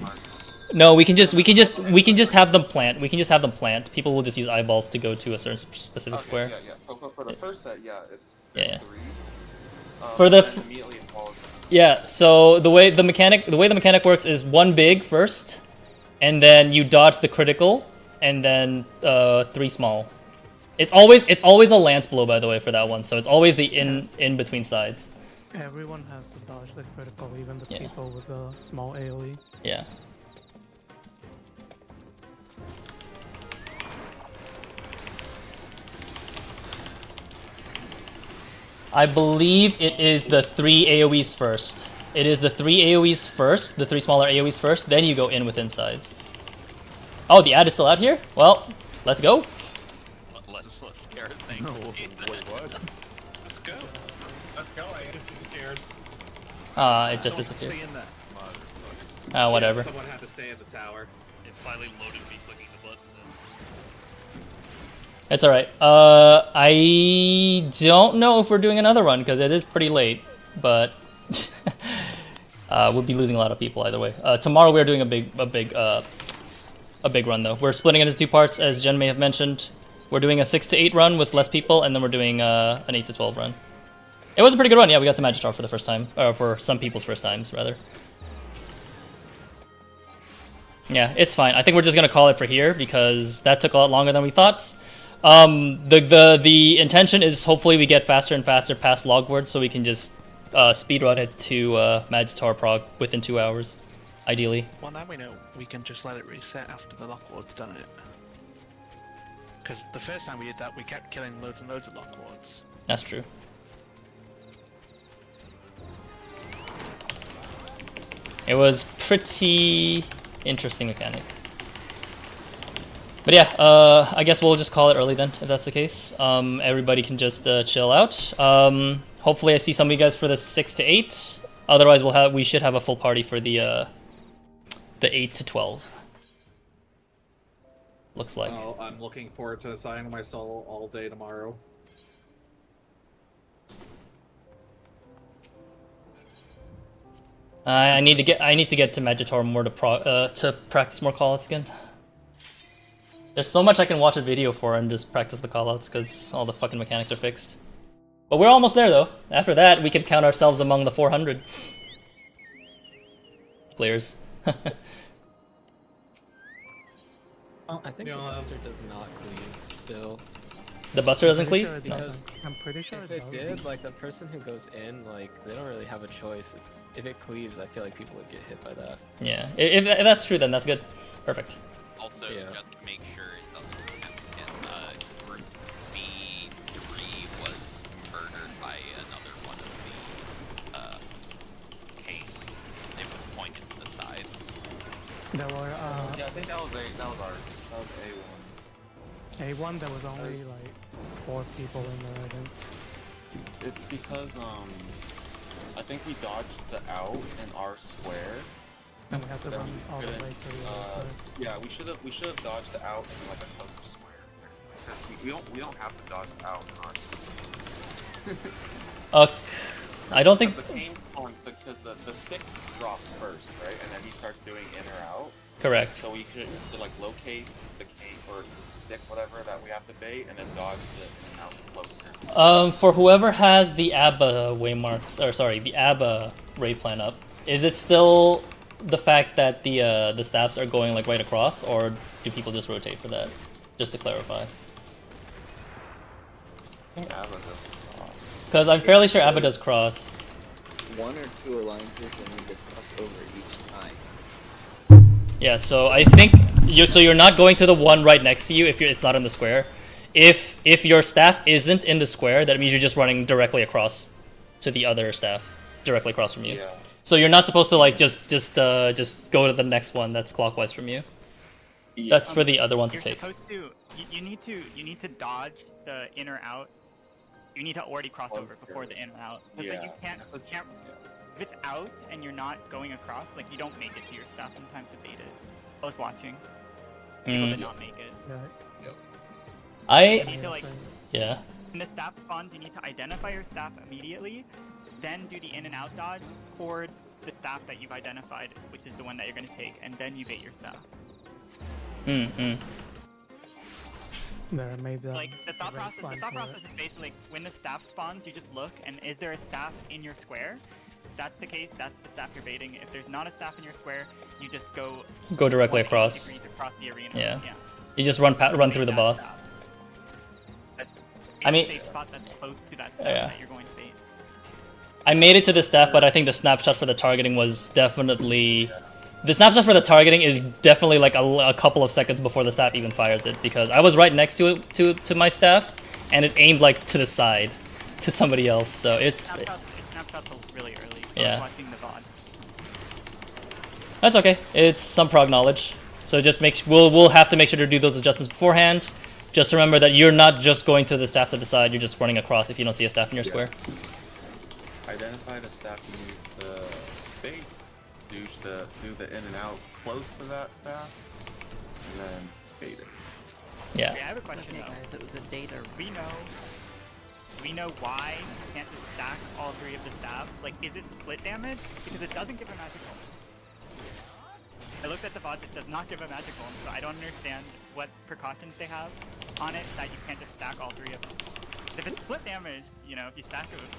No, we can just have them plant. We can just have them plant. People will just use eyeballs to go to a certain specific square. Yeah, yeah. For the first set, yeah, it's yeah. 3. For the immediately it follows. Yeah, so the way the mechanic works is 1 big first, and then you dodge the critical, and then 3 small. It's always a lance blow, by the way, for that one. So it's always the in between sides. Everyone has to dodge the critical, even the people with the small AoE. Yeah. I believe it is the 3 AoEs first. It is the 3 AoEs first, the 3 smaller AoEs first, then you go in with insides. Oh, the ad is still out here? Well, let's go. Let's scare things. No, wait, what? Let's go. Let's go. I just disappeared. It just disappeared. Stay in there. Whatever. Yeah, someone had to stay in the tower. It finally loaded me clicking the button. It's alright. I don't know if we're doing another run, because it is pretty late, but we'll be losing a lot of people either way. Tomorrow we're doing a big run though. We're splitting it into 2 parts, as Jen may have mentioned. We're doing a 6 to 8 run with less people, and then we're doing an 8 to 12 run. It was a pretty good run. Yeah, we got to Magitaur for the first time, or for some people's first times rather. Yeah, it's fine. I think we're just gonna call it for here because that took a lot longer than we thought. The intention is hopefully we get faster and faster past logwords, so we can just speedrun it to Magitaur Prog within 2 hours, ideally. Well, now we know we can just let it reset after the Lockward's done it. Because the first time we did that, we kept killing loads and loads of Lockwards. That's true. It was pretty interesting mechanic. But yeah, I guess we'll just call it early then, if that's the case. Everybody can just chill out. Hopefully I see some of you guys for the 6 to 8. Otherwise we should have a full party for the 8 to 12. Looks like. Oh, I'm looking forward to signing my soul all day tomorrow. I need to get to Magitaur more to practice more callouts again. There's so much I can watch a video for and just practice the callouts because all the fucking mechanics are fixed. But we're almost there though. After that, we can count ourselves among the 400 players. I think the buster does not cleave still. The buster doesn't cleave? Sure Because I'm pretty sure if it did, like the person who goes in, like they don't really have a choice. If it cleaves, I feel like people would get hit by that. Yeah, if that's true, then that's good. Perfect. Also, just to make sure it doesn't happen in group B3 was murdered by another one of the canes. It was pointed to the side. There were Yeah, I think that was ours. That was A1. A1, there was only like 4 people in there, I think. It's because I think we dodged the out in our square. And we have to run all the way to the other side. Yeah, we should have dodged the out in like a closer square. Because we don't have to dodge the out in our square. I don't think. The cane forms because the stick drops first, right? And then he starts doing in or out. Correct. So we could like locate the cane or the stick, whatever that we have to bait, and then dodge the in and out closer. For whoever has the ABBA waymarks, or sorry, the ABBA ray plan up, is it still the fact that the staffs are going like right across, or do people just rotate for that? Just to clarify. I think ABBA does cross. Because I'm fairly sure ABBA does cross. 1 or 2 alliances that need to cross over each time. Yeah, so I think you're not going to the one right next to you if it's not in the square. If your staff isn't in the square, that means you're just running directly across to the other staff, directly across from you. Yeah. So you're not supposed to like just go to the next one that's clockwise from you. That's for the other one to You're take. supposed to. You need to dodge the in or out. You need to already cross over before the in or out. Because like, you can't. If it's out and you're not going across, like you don't make it to your staff in time to bait it. I was watching. People did not make it. You need to like. Yeah. In the staff spawns, you need to identify your staff immediately, then do the in and out dodge for the staff that you've identified, which is the one that you're going to take, and then you bait your staff. There, made that. Like the thought process is basically like, when the staff spawns, you just look and is there a staff in your square? If that's the case, that's the staff you're baiting. If there's not a staff in your square, you just go Directly across. across the arena. Yeah. You just run through the boss. I mean, spot that's close to that staff yeah. that you're going to bait. I made it to the staff, but I think the snapshot for the targeting was definitely... The snapshot for the targeting is definitely like a couple of seconds before the staff even fires it, because I was right next to it, to my staff, and it aimed like to the side, to somebody else, so it's... It snaps really early, so Yeah. watching the VOD. That's okay, it's some prog knowledge. So just we'll have to make sure to do those adjustments beforehand. Just remember that you're not just going to the staff to the side, you're just running across if you don't see a staff in your square. Identify the staff you need to bait. Do the in and out close to that staff, and then bait it. Yeah. Okay, I have a question though. Guys, it was a data. We know why you can't just stack all three of the staffs. Like, is it split damage? Because it doesn't give a magical. I looked at the VOD, it does not give a magical, so I don't understand what precautions they have on it that you can't just stack all three of them. If it's split damage, you know, if you stack it with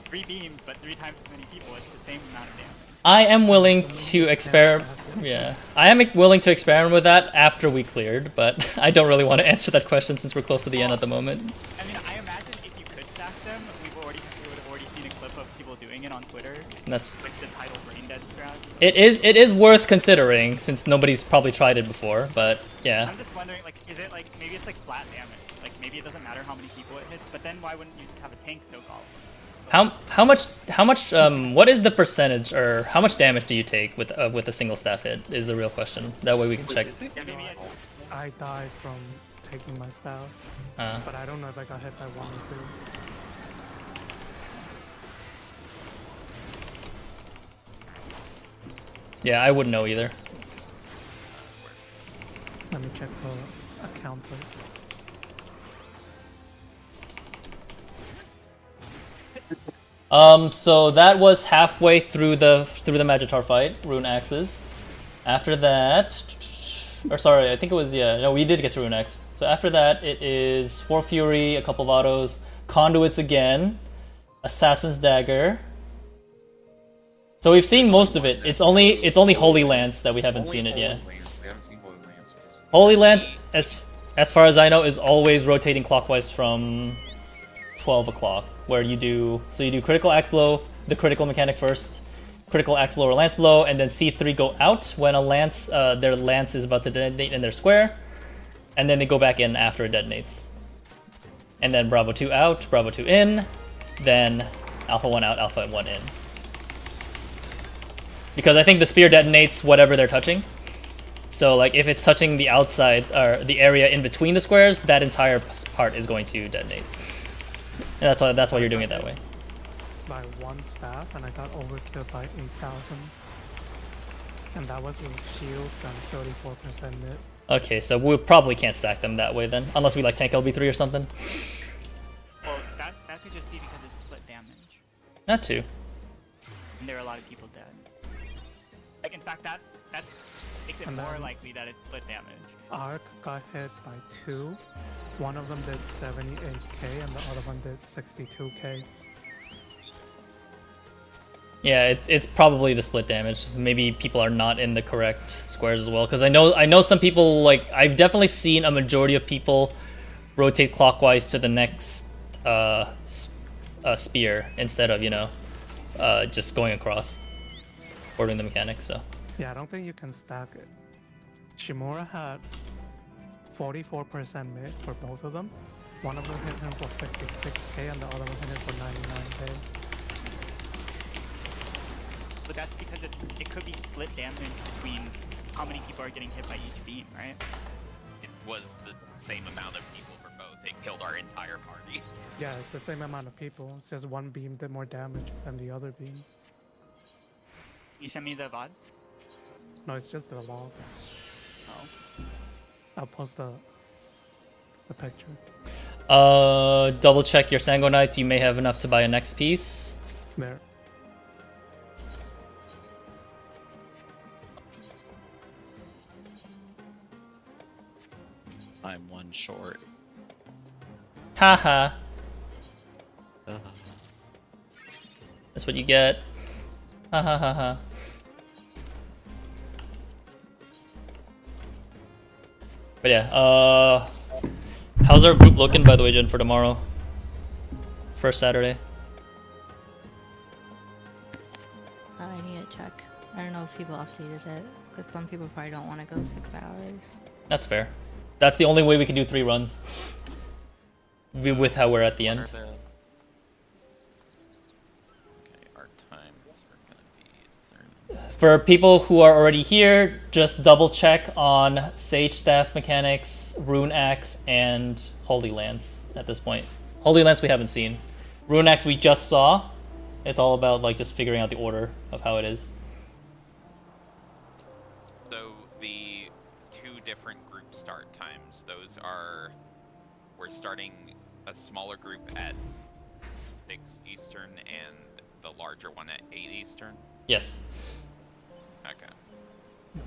three beams, but 3 times as many people, it's the same amount of damage. I am willing to experiment. Yeah, I am willing to experiment with that after we cleared, but I don't really want to answer that question since we're close to the end at the moment. I mean, I imagine if you could stack them, we would have already seen a clip of people doing it on Twitter. That's like the title brain dead strat. it is worth considering since nobody's probably tried it before, but yeah. I'm just wondering, like, is it like maybe it's like flat damage? Like maybe it doesn't matter how many people it hits, but then why wouldn't you just have a tank soak all? How much what is the percentage, or how much damage do you take with a single staff hit is the real question. That way we can check. I died from taking my staff, but I don't know if I got hit by 1 or 2. Yeah, I wouldn't know either. Let me check the account plate. So that was halfway through the Magitaur fight, Rune Axes. After that, or sorry, I think it was, yeah, no, we did get to Rune Axe. So after that, it is 4 Fury, a couple of autos, Conduits again, Assassin's Dagger. So we've seen most of it. It's only Holy Lance that we haven't seen it yet. We haven't seen Holy Lance. Holy Lance, as far as I know, is always rotating clockwise from 12 o'clock, where you do critical axe blow, the critical mechanic first, critical axe blow or lance blow, and then C3 go out when a lance, their lance is about to detonate in their square, and then they go back in after it detonates. And then Bravo 2 out, Bravo 2 in, then Alpha 1 out, Alpha 1 in. Because I think the spear detonates whatever they're touching. So like if it's touching the outside, or the area in between the squares, that entire part is going to detonate. And that's why you're doing it that way. By 1 staff, and I got overkilled by 8,000. And that was with shields and 34% mid. Okay, so we probably can't stack them that way then, unless we like tank LB3 or something. Well, that could just be because it's split damage. That too. And there are a lot of people dead. Like in fact, that makes it And more then- likely that it's split damage. Arc got hit by 2. One of them did 78k and the other one did 62k. Yeah, it's probably the split damage. Maybe people are not in the correct squares as well, because I know some people, like, I've definitely seen a majority of people rotate clockwise to the next spear instead of, you know, just going across, ordering the mechanic. So Yeah, I don't think you can stack it. Shimura had 44% mid for both of them. One of them hit him for 56k and the other one hit him for 99k. But that's because it could be split damage between how many people are getting hit by each beam, right? It was the same amount of people for both. It killed our entire party. Yeah, it's the same amount of people. It's just one beam did more damage than the other beam. You send me the VOD? No, it's just the log. Oh. I'll post the picture. Double check your Sango Knights. You may have enough to buy a next piece. There. I'm one short. Haha. That's what you get. Ha ha ha ha. But yeah, how's our group looking, by the way, Jen, for tomorrow? First Saturday. I need to check. I don't know if people updated it, because some people probably don't want to go 6 hours. That's fair. That's the only way we can do 3 runs. With how we're at the end. Our times are gonna be. For people who are already here, just double check on Sage Staff Mechanics, Rune Axe, and Holy Lance at this point. Holy Lance we haven't seen. Rune Axe we just saw. It's all about like just figuring out the order of how it is. So the 2 different group start times, those are, we're starting a smaller group at 6 Eastern and the larger one at 8 Eastern? Yes. Okay.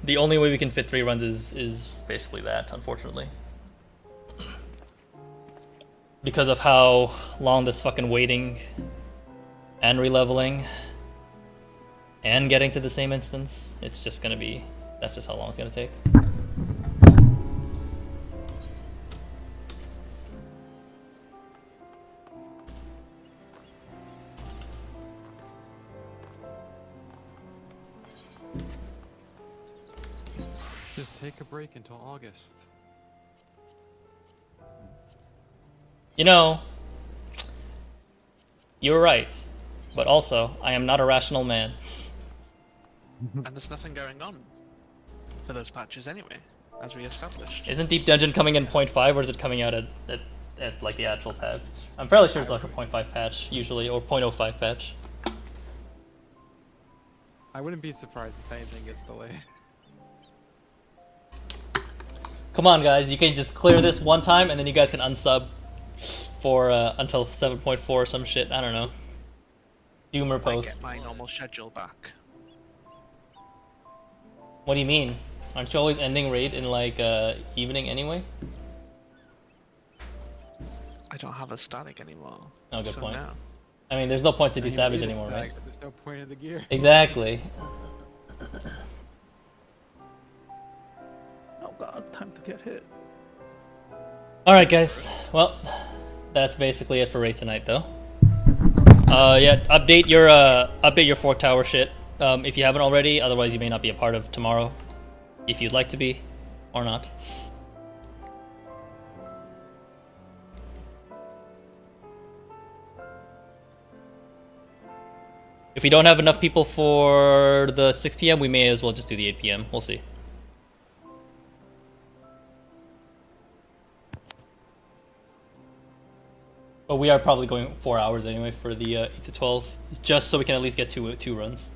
The only way we can fit 3 runs is basically that, unfortunately. Because of how long this fucking waiting and releveling and getting to the same instance, it's just gonna be, that's just how long it's gonna take. Just take a break until August. You know, you're right, but also, I am not a rational man. And there's nothing going on for those patches anyway, as we established. Isn't Deep Dungeon coming in 0.5, or is it coming out at like the actual patch? I'm fairly sure it's like a 0.5 patch, usually, or 0.05 patch. I wouldn't be surprised if anything gets delayed. Come on, guys, you can just clear this one time, and then you guys can unsub for until 7.4 or some shit. I don't know. Doomer post. I get my normal schedule back. What do you mean? Aren't you always ending raid in like evening anyway? I don't have a static anymore. Oh, good so point. No. I mean, there's no point to When do you Savage need a anymore, right? stack, there's no point in the gear. Exactly. Oh god, time to get hit. Alright, guys. Well, that's basically it for raid tonight, though. Yeah, update your Fork Tower shit if you haven't already. Otherwise, you may not be a part of tomorrow, if you'd like to be, or not. If we don't have enough people for the 6 PM, we may as well just do the 8 PM. We'll see. But we are probably going 4 hours anyway for the 8 to 12, just so we can at least get two runs.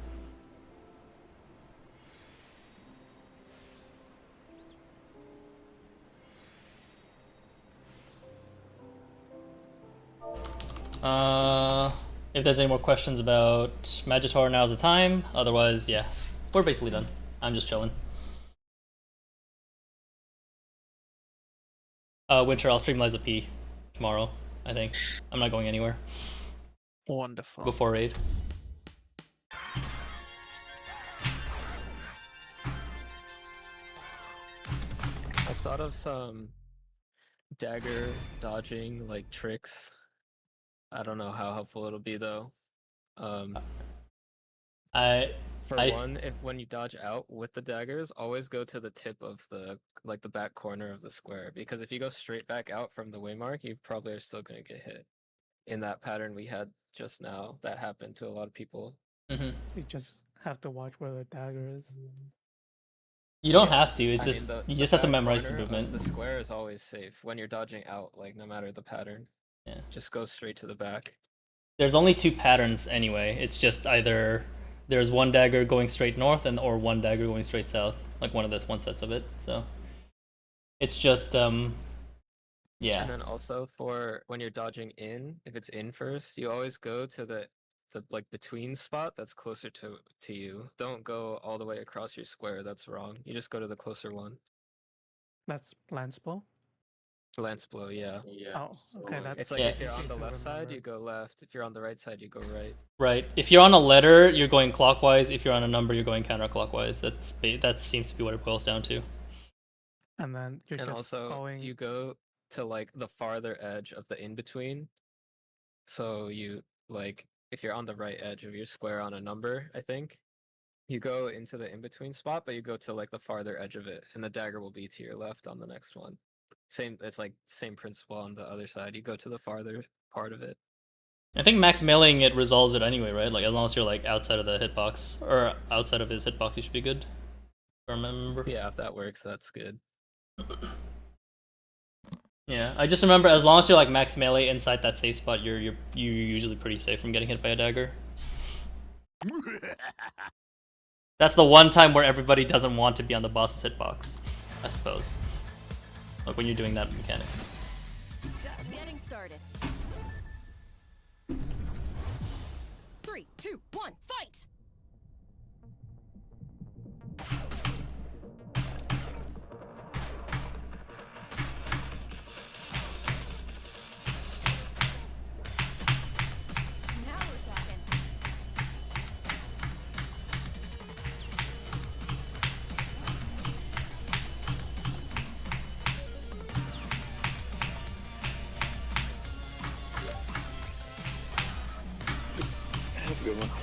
If there's any more questions about Magitaur, now's the time. Otherwise, yeah, we're basically done. I'm just chilling. Winter, I'll stream Lies of P tomorrow, I think. I'm not going anywhere. Wonderful. Before raid. I thought of some dagger dodging like tricks. I don't know how helpful it'll be though. For one, when you dodge out with the daggers, always go to the tip of the the back corner of the square, because if you go straight back out from the waymark, you probably are still gonna get hit. In that pattern we had just now, that happened to a lot of people. You just have to watch where the dagger is. You don't have to. It's I mean, just the you just have to back memorize the corner of movement. The square is always safe when you're dodging out, like no matter the pattern. Yeah. Just go straight to the back. There's only two patterns anyway. It's just either there's one dagger going straight north or one dagger going straight south, like one sets of it. So it's just yeah. And then also for when you're dodging in, if it's in first, you always go to the like between spot that's closer to you. Don't go all the way across your square. That's wrong. You just go to the closer one. That's lance blow. Lance blow, yeah. Oh, okay. That's It's like Yeah. if you're on easy the to left side, remember. you go left. If you're on the right side, you go right. Right. If you're on a letter, you're going clockwise. If you're on a number, you're going counterclockwise. That seems to be what it boils down to. And then you're And just also, going. you go to like the farther edge of the in between. So you like if you're on the right edge of your square on a number, I think you go into the in between spot, but you go to like the farther edge of it, and the dagger will be to your left on the next one. Same, it's like same principle on the other side. You go to the farther part of it. I think max meleeing it resolves it anyway, right? Like as long as you're like outside of the hitbox or outside of his hitbox, you should be good. If I remember. Yeah, if that works, that's good. Yeah, I just remember as long as you're like max melee inside that safe spot, you're usually pretty safe from getting hit by a dagger. That's the one time where everybody doesn't want to be on the boss's hitbox, I suppose. Like when you're doing that mechanic. Just getting started. 3, 2, 1, fight! Now we're talking. Have a good one.